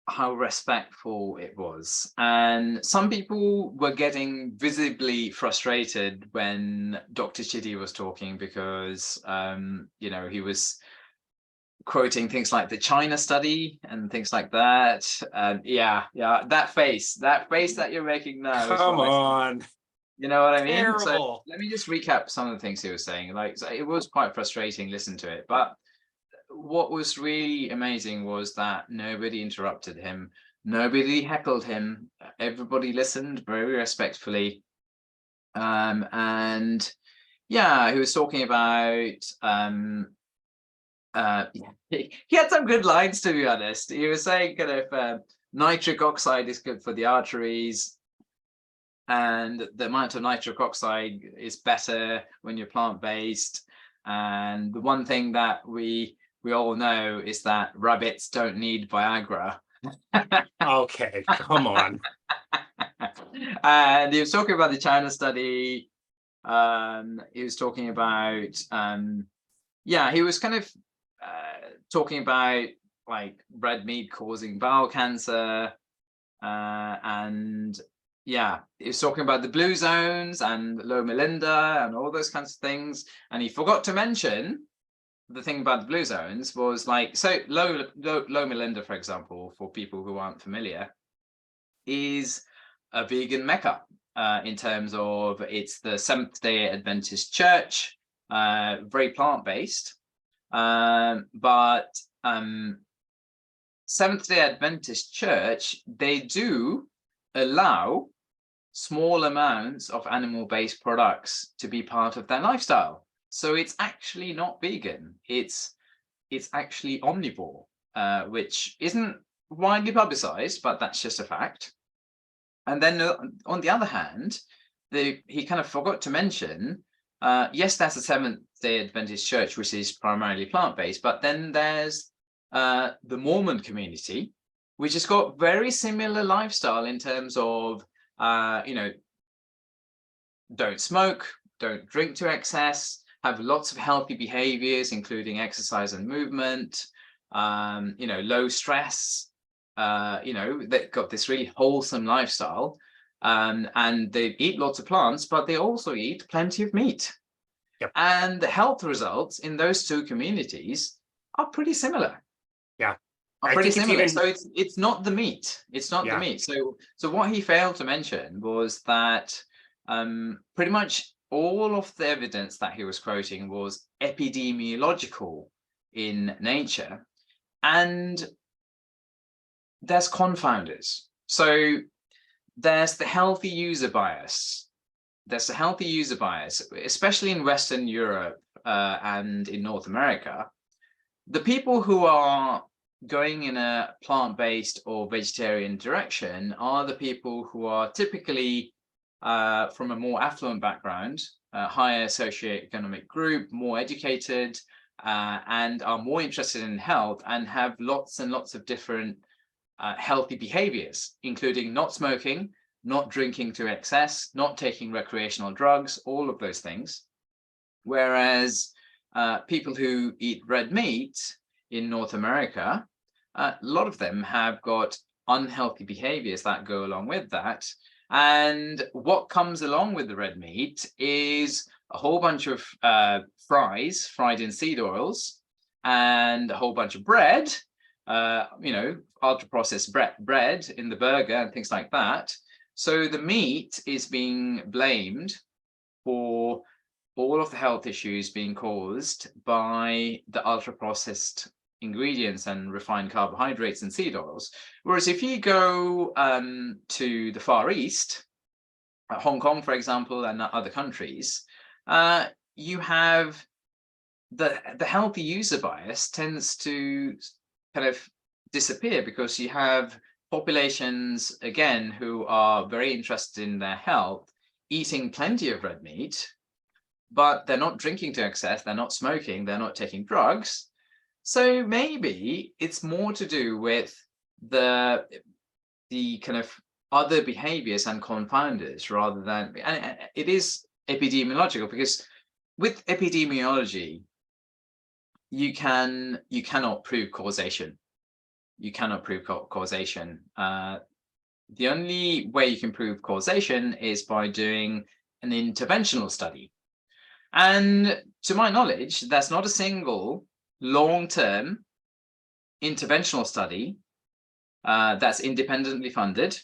how respectful it was. And some people were getting visibly frustrated when Dr. Chidi was talking because, he was quoting things like the China study and things like that. And yeah, that face that you're making now is Come what I see. on. You know what I mean? So Terrible. let me just recap some of the things he was saying. Like, so it was quite frustrating, listen to it. But what was really amazing was that nobody interrupted him. Nobody heckled him. Everybody listened very respectfully. And yeah, he was talking about he had some good lines, to be honest. He was saying kind of nitric oxide is good for the arteries, and the amount of nitric oxide is better when you're plant-based. And the one thing that we all know is that rabbits don't need Viagra. Okay, come on. And he was talking about the China study. He was talking about he was kind of talking about like red meat causing bowel cancer, and yeah, he was talking about the blue zones and Low Melinda and all those kinds of things. And he forgot to mention the thing about the blue zones was like, so Low Melinda, for example, for people who aren't familiar, is a vegan mecca in terms of it's the Seventh-day Adventist church, very plant-based, but Seventh-day Adventist church, they do allow small amounts of animal-based products to be part of their lifestyle. So it's actually not vegan. It's actually omnivore, which isn't widely publicized, but that's just a fact. And then on the other hand, he kind of forgot to mention, yes, that's a Seventh-day Adventist church, which is primarily plant-based, but then there's the Mormon community, which has got very similar lifestyle in terms of, don't smoke, don't drink to excess, have lots of healthy behaviors, including exercise and movement, low stress, they've got this really wholesome lifestyle, and they eat lots of plants, but they also eat plenty of meat. Yep. And the health results in those two communities are pretty similar. Yeah. Are pretty similar. So it's not the meat. It's not the meat. So what he failed to mention was that pretty much all of the evidence that he was quoting was epidemiological in nature, and there's confounders. So there's the healthy user bias. Especially in Western Europe and in North America. The people who are going in a plant-based or vegetarian direction are the people who are typically from a more affluent background, higher socioeconomic group, more educated, and are more interested in health and have lots and lots of different healthy behaviors, including not smoking, not drinking to excess, not taking recreational drugs, all of those things. Whereas people who eat red meat in North America, a lot of them have got unhealthy behaviors that go along with that. And what comes along with the red meat is a whole bunch of fries fried in seed oils and a whole bunch of bread, ultra-processed bread in the burger and things like that. So the meat is being blamed for all of the health issues being caused by the ultra-processed ingredients and refined carbohydrates and seed oils. Whereas if you go to the Far East, Hong Kong, for example, and other countries, you have the healthy user bias tends to kind of disappear, because you have populations, again, who are very interested in their health, eating plenty of red meat, but they're not drinking to excess, they're not smoking, they're not taking drugs. So maybe it's more to do with the kind of other behaviors and confounders, rather than, and it is epidemiological, because with epidemiology, you cannot prove causation. You cannot prove causation. The only way you can prove causation is by doing an interventional study. And to my knowledge, there's not a single long-term interventional study that's independently funded,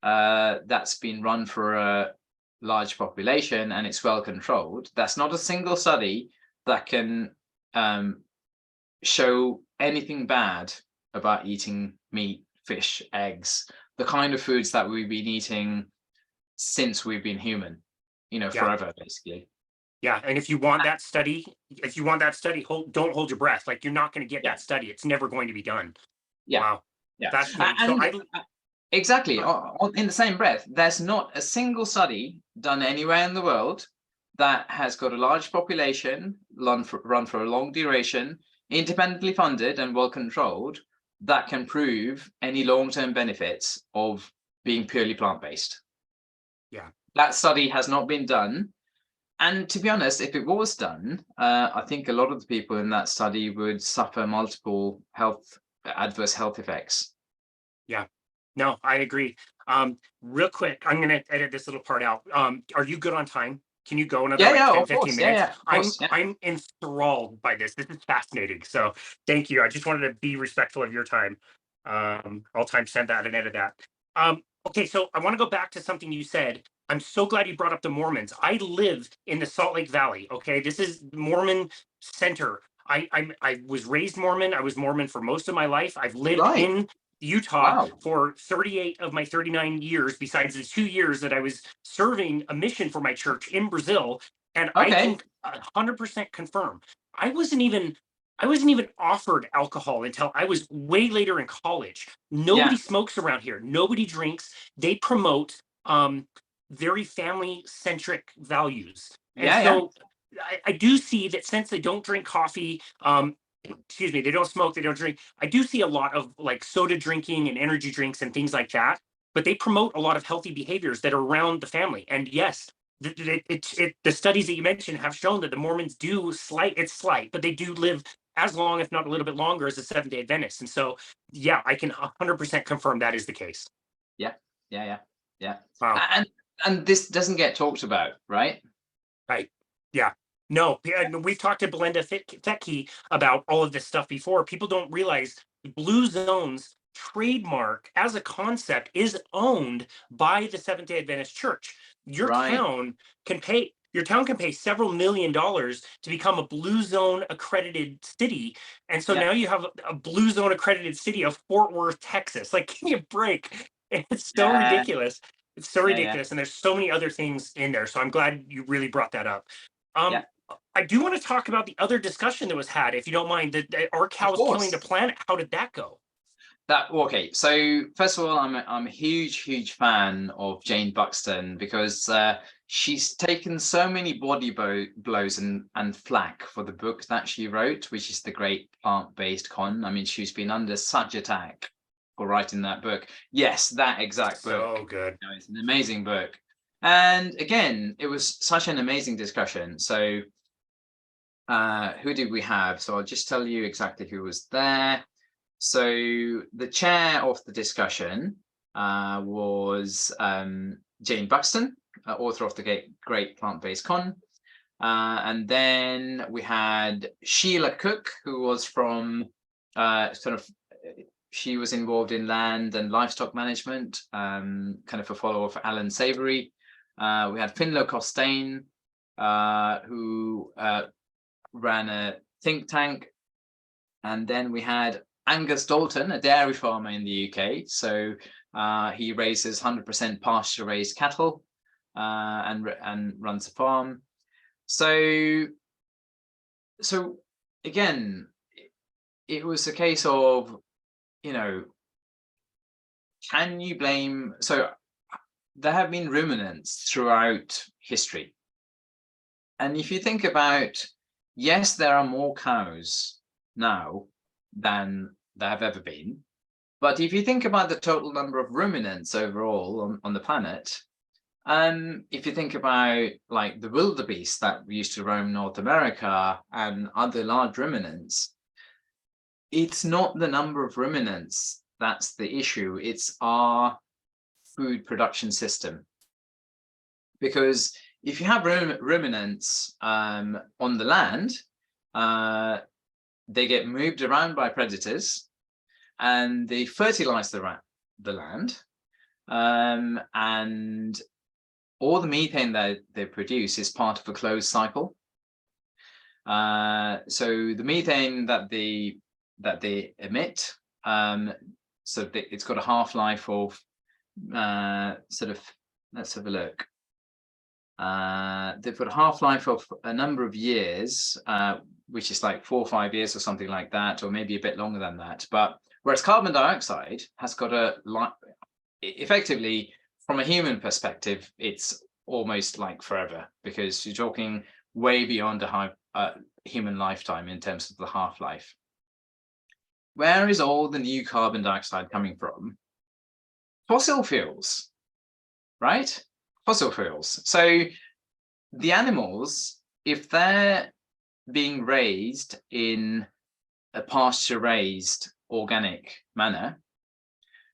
that's been run for a large population, and it's well controlled. That's not a single study that can show anything bad about eating meat, fish, eggs, the kind of foods that we've been eating since we've been human, forever, basically. Yeah, and if you want that study, don't hold your breath. Like, you're not going to get that study. It's never going to be done. Yeah. Wow. Yeah. Fascinating. And exactly. In the same breath, there's not a single study done anywhere in the world that has got a large population, run for a long duration, independently funded and well controlled, that can prove any long-term benefits of being purely plant-based. Yeah. That study has not been done. And to be honest, if it was done, I think a lot of the people in that study would suffer multiple adverse health effects. Yeah. No, I agree. Real quick, I'm going to edit this little part out. Are you good on time? Can you go another 10, 15 minutes? I'm enthralled by this. This is fascinating. So thank you. I just wanted to be respectful of your time. I'll timestamp that and edit that. Okay, so I want to go back to something you said. I'm so glad you brought up the Mormons. I live in the Salt Lake Valley. Okay, this is Mormon center. I was raised Mormon. I was Mormon for most of my life. I've lived in Utah for 38 of my 39 years, besides the 2 years that I was serving a mission for my church in Brazil. And I can 100% confirm, I wasn't even offered alcohol until I was way later in college. Nobody smokes around here. Nobody drinks. They promote very family-centric values. And so I do see that, since they don't drink coffee, they don't smoke, they don't drink, I do see a lot of like soda drinking and energy drinks and things like that, but they promote a lot of healthy behaviors that are around the family. And yes, the studies that you mentioned have shown that the Mormons do it's slight, but they do live as long, if not a little bit longer, as the Seventh-day Adventists. And so, yeah, I can 100% confirm that is the case. Yeah. Wow. And this doesn't get talked about, right? Right. Yeah. No, we've talked to Belinda Fettke about all of this stuff before. People don't realize Blue Zone's trademark as a concept is owned by the Seventh-day Adventist Church. Your town can pay several $1 million to become a Blue Zone accredited city. And so now you have a Blue Zone accredited city of Fort Worth, Texas. Like, give me a break. It's so ridiculous. It's so ridiculous. And there's so many other things in there. So I'm glad you really brought that up. I do want to talk about the other discussion that was had, if you don't mind. Are cows killing the planet? How did that go? So first of all, I'm a huge fan of Jane Buxton, because she's taken so many body blows and flack for the book that she wrote, which is The Great Plant-Based Con. I mean, she's been under such attack for writing that book. Yes, that exact book. So good. It's an amazing book. And again, it was such an amazing discussion. So who did we have? So I'll just tell you exactly who was there. So the chair of the discussion was Jane Buxton, author of The Great Plant-Based Con. And then we had Sheila Cook, who was from she was involved in land and livestock management, kind of a follower of Alan Savory. We had Finlo Costain, who ran a think tank. And then we had Angus Dalton, a dairy farmer in the UK. So he raises 100% pasture-raised cattle and runs a farm. So again, it was a case of, can you blame? So there have been ruminants throughout history. And if you think about, yes, there are more cows now than there have ever been. But if you think about the total number of ruminants overall on the planet, if you think about like the wildebeest that used to roam North America and other large ruminants, it's not the number of ruminants that's the issue. It's our food production system. Because if you have ruminants on the land, they get moved around by predators and they fertilize the land, and all the methane that they produce is part of a closed cycle. So the methane that they emit, it's got a half-life of let's have a look. They've got a half-life of a number of years, which is like 4 or 5 years or something like that, or maybe a bit longer than that. But whereas carbon dioxide has got effectively, from a human perspective, it's almost like forever, because you're talking way beyond a human lifetime in terms of the half-life. Where is all the new carbon dioxide coming from? Fossil fuels, right? Fossil fuels. So the animals, if they're being raised in a pasture-raised organic manner,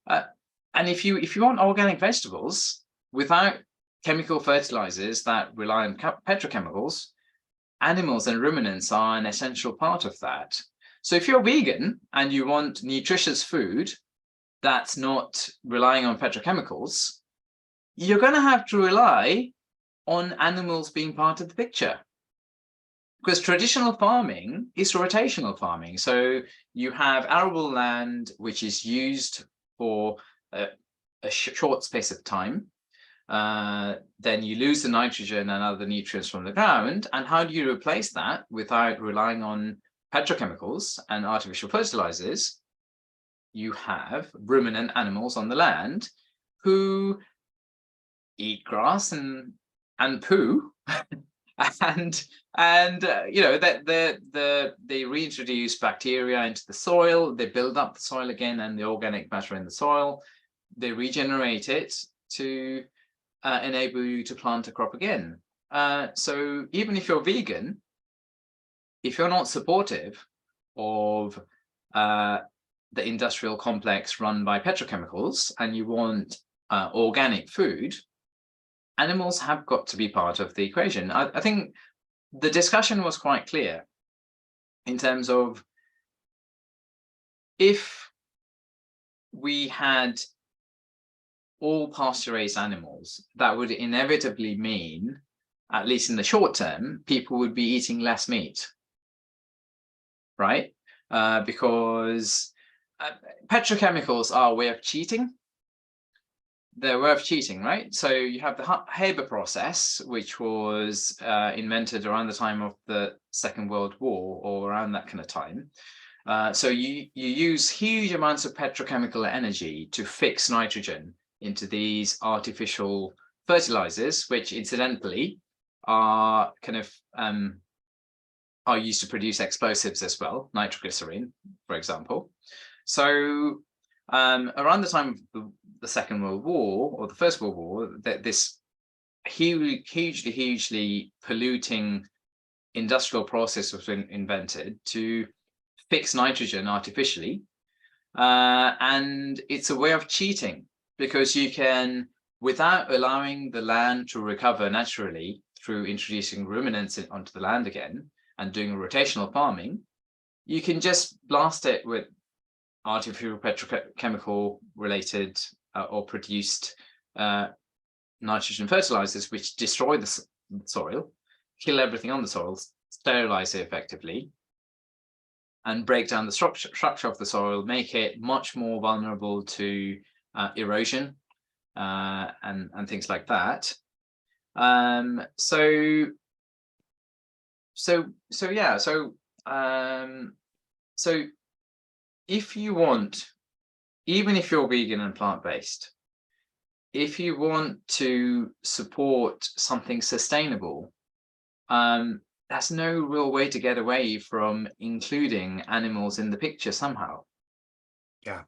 and if you want organic vegetables without chemical fertilizers that rely on petrochemicals, animals and ruminants are an essential part of that. So if you're vegan and you want nutritious food that's not relying on petrochemicals, you're going to have to rely on animals being part of the picture. Because traditional farming is rotational farming. So you have arable land, which is used for a short space of time. Then you lose the nitrogen and other nutrients from the ground. And how do you replace that without relying on petrochemicals and artificial fertilizers? You have ruminant animals on the land who eat grass and poo, and they reintroduce bacteria into the soil. They build up the soil again and the organic matter in the soil. They regenerate it to enable you to plant a crop again. So even if you're vegan, if you're not supportive of the industrial complex run by petrochemicals and you want organic food, animals have got to be part of the equation. I think the discussion was quite clear in terms of, if we had all pasture-raised animals, that would inevitably mean, at least in the short term, people would be eating less meat, right? Because petrochemicals are a way of cheating. They're worth cheating, right? So you have the Haber process, which was invented around the time of the Second World War, or around that kind of time. So you use huge amounts of petrochemical energy to fix nitrogen into these artificial fertilizers, which incidentally are kind of are used to produce explosives as well, nitroglycerin, for example. So around the time of the Second World War or the First World War, that this hugely polluting industrial process was invented to fix nitrogen artificially, and it's a way of cheating, because you can, without allowing the land to recover naturally through introducing ruminants onto the land again and doing rotational farming, you can just blast it with artificial petrochemical related or produced nitrogen fertilizers, which destroy the soil, kill everything on the soil, sterilize it effectively, and break down the structure of the soil, make it much more vulnerable to erosion and things like that. So So if you want, even if you're vegan and plant-based, if you want to support something sustainable, that's no real way to get away from including animals in the picture somehow. Yeah.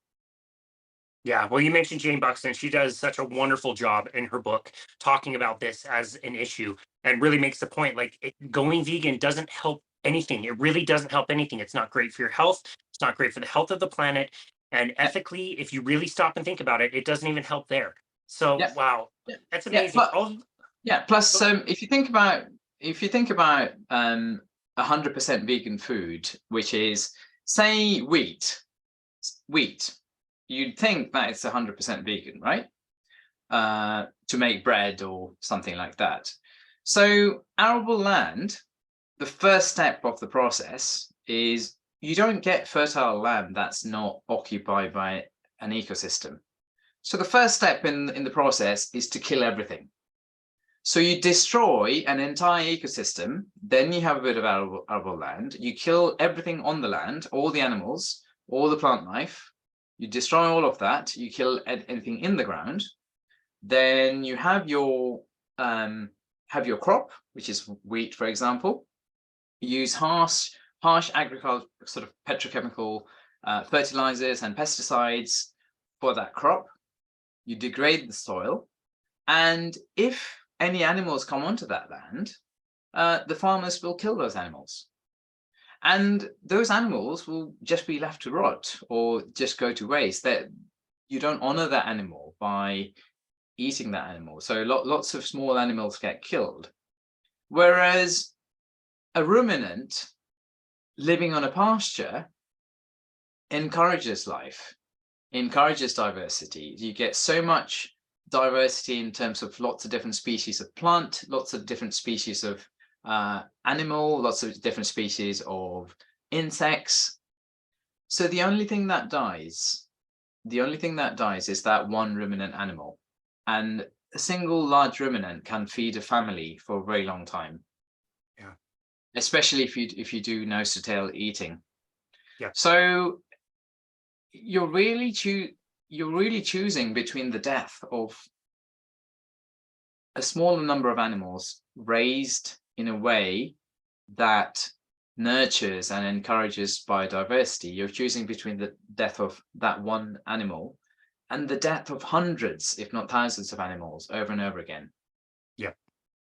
Yeah, well, you mentioned Jane Buxton. She does such a wonderful job in her book talking about this as an issue, and really makes the point like going vegan doesn't help anything. It really doesn't help anything. It's not great for your health. It's not great for the health of the planet. And Yeah, ethically, if you really stop and think about it, it doesn't even help there. So, yeah, wow, yeah, that's yeah. amazing. Oh, Yeah. Plus, oh, if you think about 100% vegan food, which is, say, wheat, you'd think that it's 100% vegan, right? To make bread or something like that. So arable land, the first step of the process is you don't get fertile land that's not occupied by an ecosystem. So the first step in the process is to kill everything. So you destroy an entire ecosystem, then you have a bit of arable land, you kill everything on the land, all the animals, all the plant life, you destroy all of that, you kill anything in the ground, then you have your crop, which is wheat, for example. You use harsh agricultural sort of petrochemical fertilizers and pesticides for that crop. You degrade the soil, and if any animals come onto that land, the farmers will kill those animals. And those animals will just be left to rot or just go to waste. That you don't honor that animal by eating that animal. So lots of small animals get killed. Whereas a ruminant living on a pasture encourages life, encourages diversity. You get so much diversity in terms of lots of different species of plant, lots of different species of animal, lots of different species of insects. So the only thing that dies is that one ruminant animal. And a single large ruminant can feed a family for a very long time. yeah, Especially if you do nose to tail eating. yeah, So you're really choosing between the death of a smaller number of animals raised in a way that nurtures and encourages biodiversity. You're choosing between the death of that one animal and the death of hundreds, if not thousands, of animals over and over again. yeah.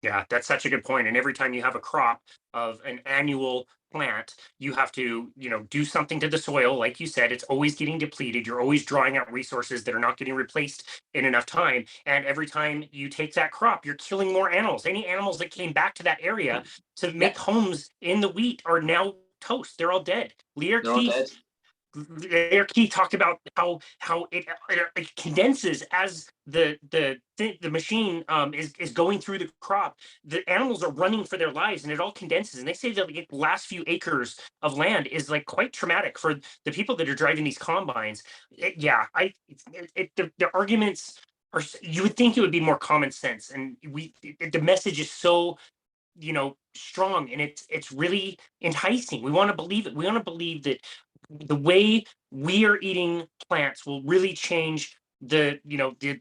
Yeah, that's such a good point. And every time you have a crop of an annual plant, you have to, do something to the soil. Like you said, it's always getting depleted. You're always drawing out resources that are not getting replaced in enough time. And every time you take that crop, you're killing more animals. Any animals that came back to that area to Yeah, make homes in the wheat are now toast. They're all dead. Lear they're all Keith dead. Eric Key talked about how it condenses as the machine is going through the crop. The animals are running for their lives, and it all condenses. And they say that like, the last few acres of land is like quite traumatic for the people that are driving these combines. Yeah, the arguments are. You would think it would be more common sense, and the message is so strong, and it's really enticing. We want to believe it. We want to believe that the way we are eating plants will really change the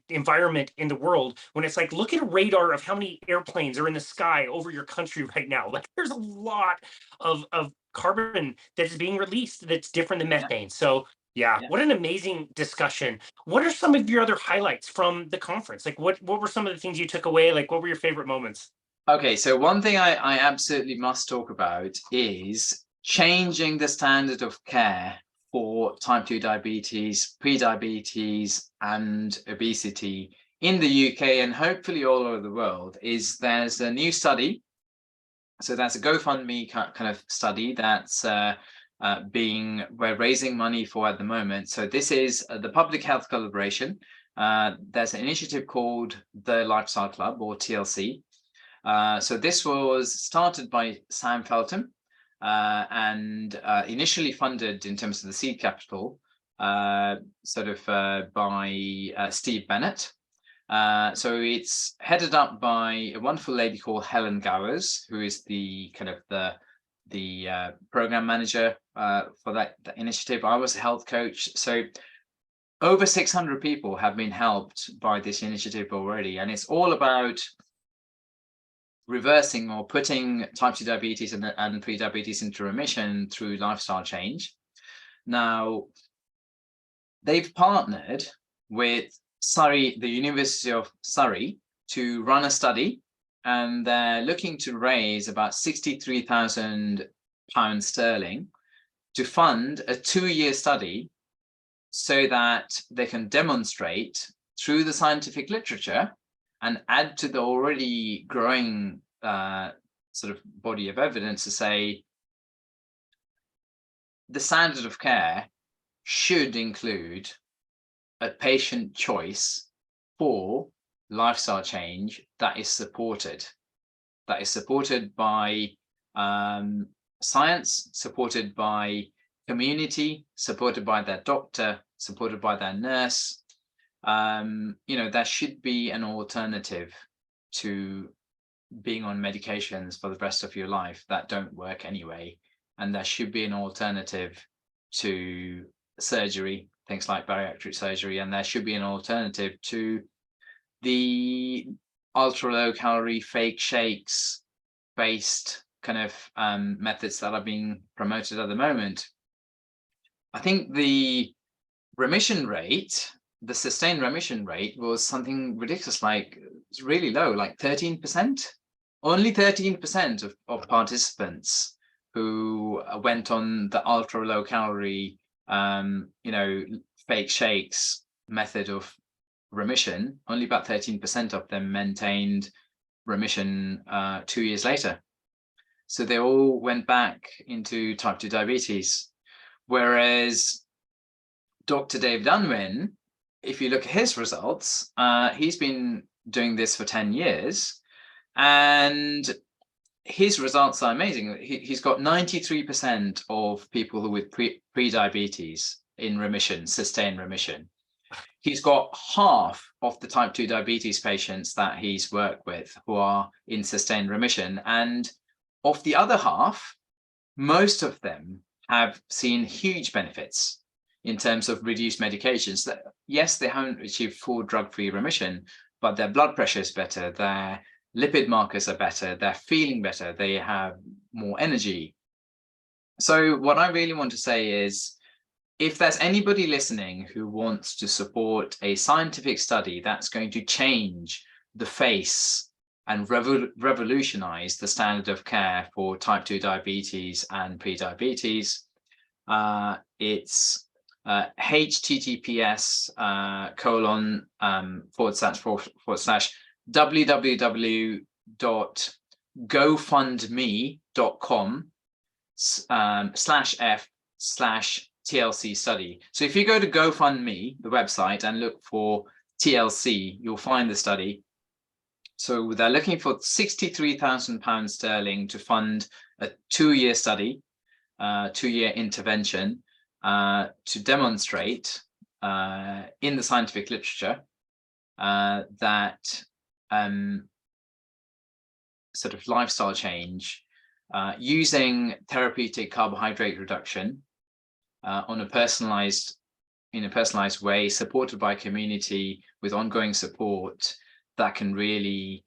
environment in the world. When it's like, look at a radar of how many airplanes are in the sky over your country right now. Like there's a lot of carbon that is being released that's different than Yeah, methane. So yeah, yeah. what an amazing discussion. What are some of your other highlights from the conference? Like what were some of the things you took away? Like what were your favorite moments? Okay, so one thing I absolutely must talk about is changing the standard of care for type 2 diabetes, pre-diabetes, and obesity in the UK and hopefully all over the world. There's a new study. So that's a GoFundMe kind of study that's we're raising money for at the moment. So this is the Public Health Collaboration. There's an initiative called the Lifestyle Club, or TLC. So this was started by Sam Feltham and initially funded in terms of the seed capital, by Steve Bennett. So it's headed up by a wonderful lady called Helen Gowers, who is the program manager for that initiative. I was a health coach. So over 600 people have been helped by this initiative already. And it's all about reversing or putting type 2 diabetes and pre-diabetes into remission through lifestyle change. Now, they've partnered with Surrey, the University of Surrey, to run a study, and they're looking to raise about £63,000 to fund a 2-year study so that they can demonstrate through the scientific literature and add to the already growing sort of body of evidence to say the standard of care should include a patient choice for lifestyle change that is supported by science, supported by community, supported by their doctor, supported by their nurse. There should be an alternative to being on medications for the rest of your life that don't work anyway. And there should be an alternative to surgery, things like bariatric surgery, and there should be an alternative to the ultra low calorie fake shakes based kind of methods that are being promoted at the moment. I think the remission rate, the sustained remission rate, was something ridiculous, like it's really low, like 13%. Only 13% of participants who went on the ultra low calorie, fake shakes method of remission, only about 13% of them maintained remission 2 years later. So they all went back into type 2 diabetes. Whereas Dr. Dave Dunwin, if you look at his results, he's been doing this for 10 years, and his results are amazing. He's got 93% of people who with pre-diabetes in remission, sustained remission. He's got half of the type 2 diabetes patients that he's worked with who are in sustained remission. And of the other half, most of them have seen huge benefits in terms of reduced medications. That, yes, they haven't achieved full drug-free remission, but their blood pressure is better, their lipid markers are better, they're feeling better, they have more energy. So what I really want to say is, if there's anybody listening who wants to support a scientific study that's going to change the face and revolutionize the standard of care for type 2 diabetes and pre-diabetes, it's https://www.gofundme.com/f/TLC study. So if you go to GoFundMe, the website, and look for TLC, you'll find the study. So they're looking for £63,000 to fund a 2-year study, 2-year intervention to demonstrate in the scientific literature that sort of lifestyle change using therapeutic carbohydrate reduction in a personalized way, supported by community with ongoing support, that can really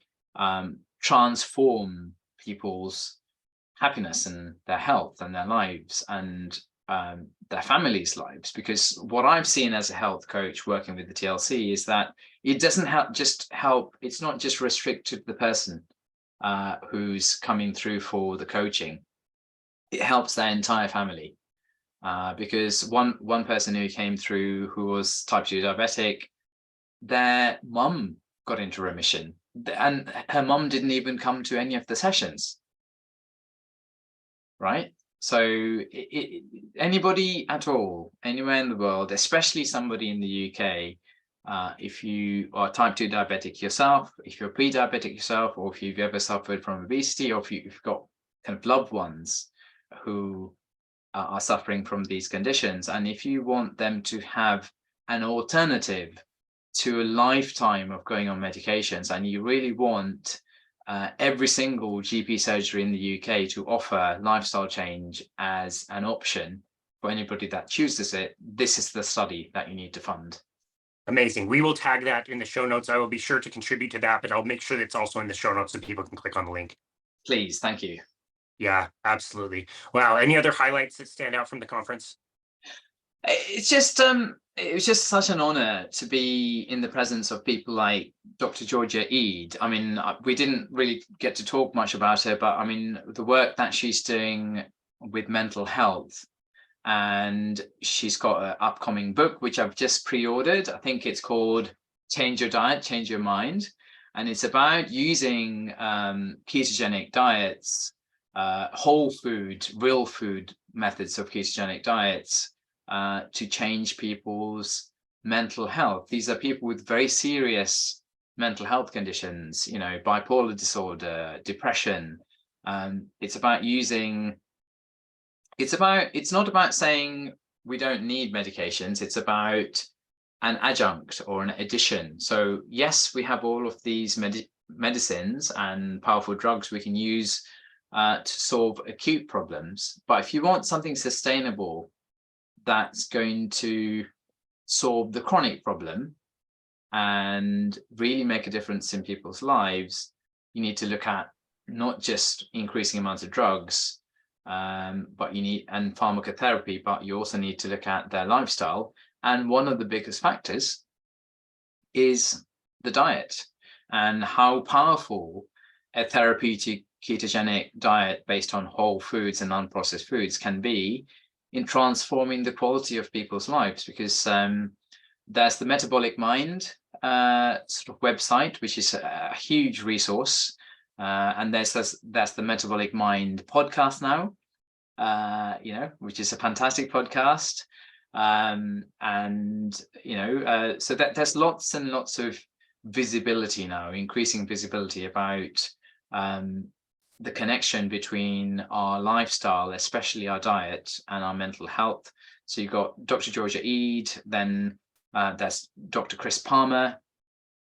transform people's happiness and their health and their lives and their families' lives. Because what I've seen as a health coach working with the TLC is that it doesn't help. It's not just restricted to the person who's coming through for the coaching. It helps their entire family. Because one person who came through who was type 2 diabetic, their mum got into remission, and her mum didn't even come to any of the sessions, right? So anybody at all, anywhere in the world, especially somebody in the UK, if you are type 2 diabetic yourself, if you're pre-diabetic yourself, or if you've ever suffered from obesity, or if you've got kind of loved ones who are suffering from these conditions, and if you want them to have an alternative to a lifetime of going on medications, and you really want every single GP surgery in the UK to offer lifestyle change as an option for anybody that chooses it, this is the study that you need to fund. Amazing. We will tag that in the show notes. I will be sure to contribute to that, but I'll make sure that it's also in the show notes so people can click on the link. Please, thank you. Yeah, absolutely. Wow. Any other highlights that stand out from the conference? It's just it was just such an honor to be in the presence of people like Dr. Georgia Ede. I mean, we didn't really get to talk much about her, but I mean, the work that she's doing with mental health, and she's got an upcoming book, which I've just pre-ordered. I think it's called Change Your Diet, Change Your Mind. And it's about using ketogenic diets, whole food, real food methods of ketogenic diets to change people's mental health. These are people with very serious mental health conditions, you know, bipolar disorder, depression. It's about using, it's not about saying we don't need medications. It's about an adjunct or an addition. So yes, we have all of these medicines and powerful drugs we can use to solve acute problems. But if you want something sustainable that's going to solve the chronic problem and really make a difference in people's lives, you need to look at not just increasing amounts of drugs, but you need, and pharmacotherapy, but you also need to look at their lifestyle. And one of the biggest factors is the diet and how powerful a therapeutic ketogenic diet based on whole foods and unprocessed foods can be in transforming the quality of people's lives. Because there's the Metabolic Mind sort of website, which is a huge resource. And there's the Metabolic Mind podcast now, you know, which is a fantastic podcast. And you know, so that there's lots and lots of visibility now, increasing visibility about the connection between our lifestyle, especially our diet, and our mental health. So you've got Dr. Georgia Ede, then there's Dr. Chris Palmer,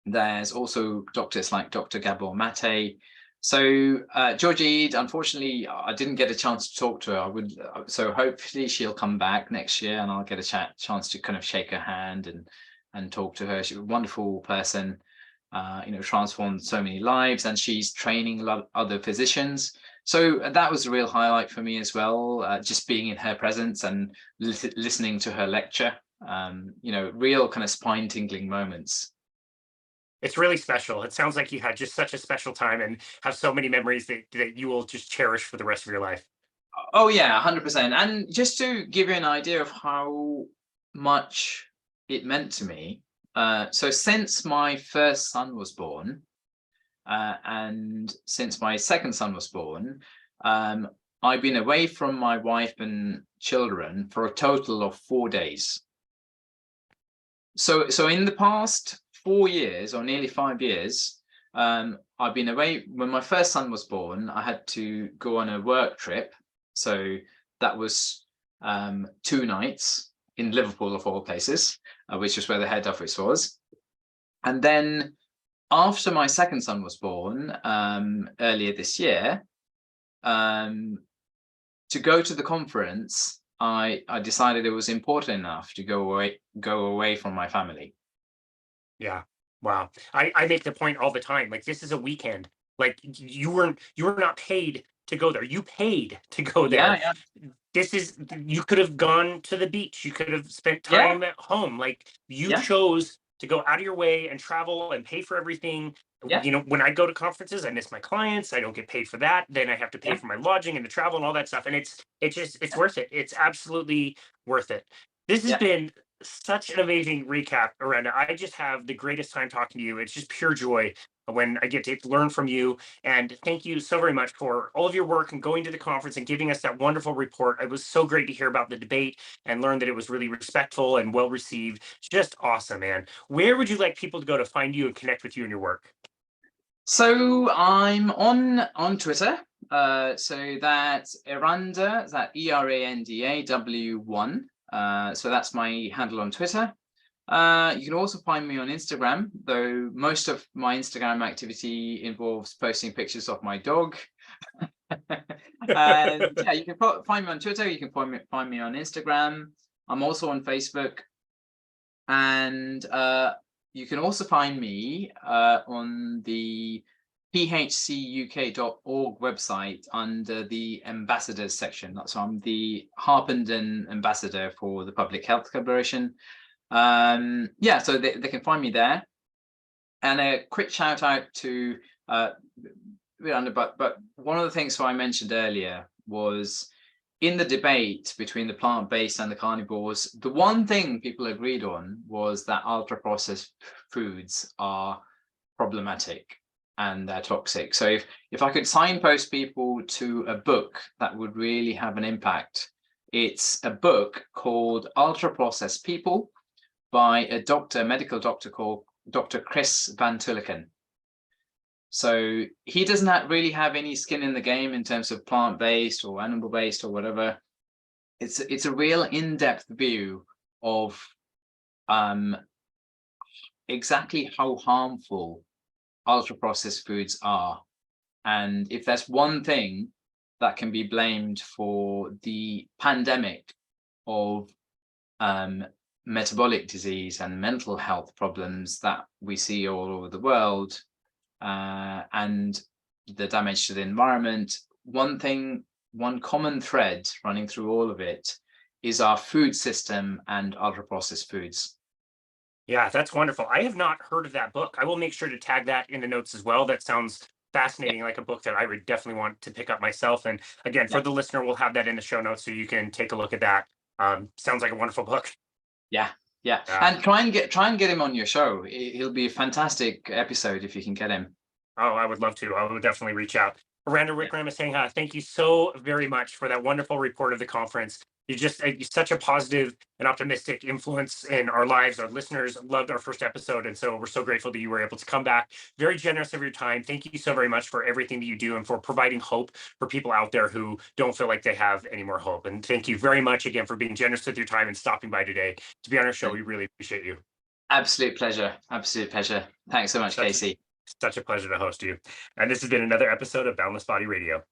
there's also doctors like Dr. Gabor Mate. So Georgia Ede, unfortunately, I didn't get a chance to talk to her. I would, so hopefully she'll come back next year, and I'll get a chance to kind of shake her hand and talk to her. She's a wonderful person, you know, transformed so many lives, and she's training a lot of other physicians. So that was a real highlight for me as well, just being in her presence and listening to her lecture. You know, real kind of spine-tingling moments. It's really special. It sounds like you had just such a special time and have so many memories that you will just cherish for the rest of your life. Oh yeah, 100%. And just to give you an idea of how much it meant to me, so since my first son was born, and since my second son was born, I've been away from my wife and children for a total of 4 days. So in the past 4 years, or nearly 5 years, I've been away. When my first son was born, I had to go on a work trip. So that was 2 nights in Liverpool, of all places, which is where the head office was. And then after my second son was born, earlier this year, to go to the conference, I decided it was important enough to go away from my family. Yeah. Wow. I make the point all the time. Like, this is a weekend. Like, you were not paid to go there. You paid to go there. Yeah. You could have gone to the beach. You could have spent time at home. Like, you chose to go out of your way and travel and pay for everything. You know, when I go to conferences, I miss my clients. I don't get paid for that. Then I have to pay for my lodging and the travel and all that stuff. And it's worth it. It's absolutely worth it. This has been such an amazing recap, Eranda. I just have the greatest time talking to you. It's just pure joy when I get to learn from you. And thank you so very much for all of your work and going to the conference and giving us that wonderful report. It was so great to hear about the debate and learn that it was really respectful and well received. Just awesome, man. Where would you like people to go to find you and connect with you and your work? So I'm on Twitter. So that's Eranda, that ERANDA W1. So that's my handle on Twitter. You can also find me on Instagram, though most of my Instagram activity involves posting pictures of my dog. And yeah, you can find me on Twitter. You can find me on Instagram. I'm also on Facebook, and you can also find me on the phcuk.org website under the ambassadors section. So I'm the Harpenden ambassador for the Public Health Collaboration. Yeah, so they can find me there. And a quick shout out to but one of the things I mentioned earlier was, in the debate between the plant-based and the carnivores, the one thing people agreed on was that ultra-processed foods are problematic and they're toxic. So if I could signpost people to a book that would really have an impact, it's a book called Ultra-Processed People by a medical doctor called Dr. Chris Van Tulleken. So he doesn't really have any skin in the game in terms of plant-based or animal-based or whatever. It's a real in-depth view of exactly how harmful ultra-processed foods are. And if there's one thing that can be blamed for the pandemic of metabolic disease and mental health problems that we see all over the world, and the damage to the environment, one common thread running through all of it is our food system and ultra-processed foods. Yeah, that's wonderful. I have not heard of that book. I will make sure to tag that in the notes as well. That sounds fascinating, like a book that I would definitely want to pick up myself. And again, for the listener, we'll have that in the show notes so you can take a look at that. Sounds like a wonderful book. Yeah. And try and get him on your show. He'll be a fantastic episode if you can get him. Oh, I would love to. I would definitely reach out. Eranda Wickramasinghe, thank you so very much for that wonderful report of the conference. You're such a positive and optimistic influence in our lives. Our listeners loved our first episode, and so we're so grateful that you were able to come back. Very generous of your time. Thank you so very much for everything that you do and for providing hope for people out there who don't feel like they have any more hope. And thank you very much again for being generous with your time and stopping by today to be on our show. We really appreciate you. Absolute pleasure. Absolute pleasure. Thanks so much, Casey. Such a pleasure to host you. And this has been another episode of Boundless Body Radio.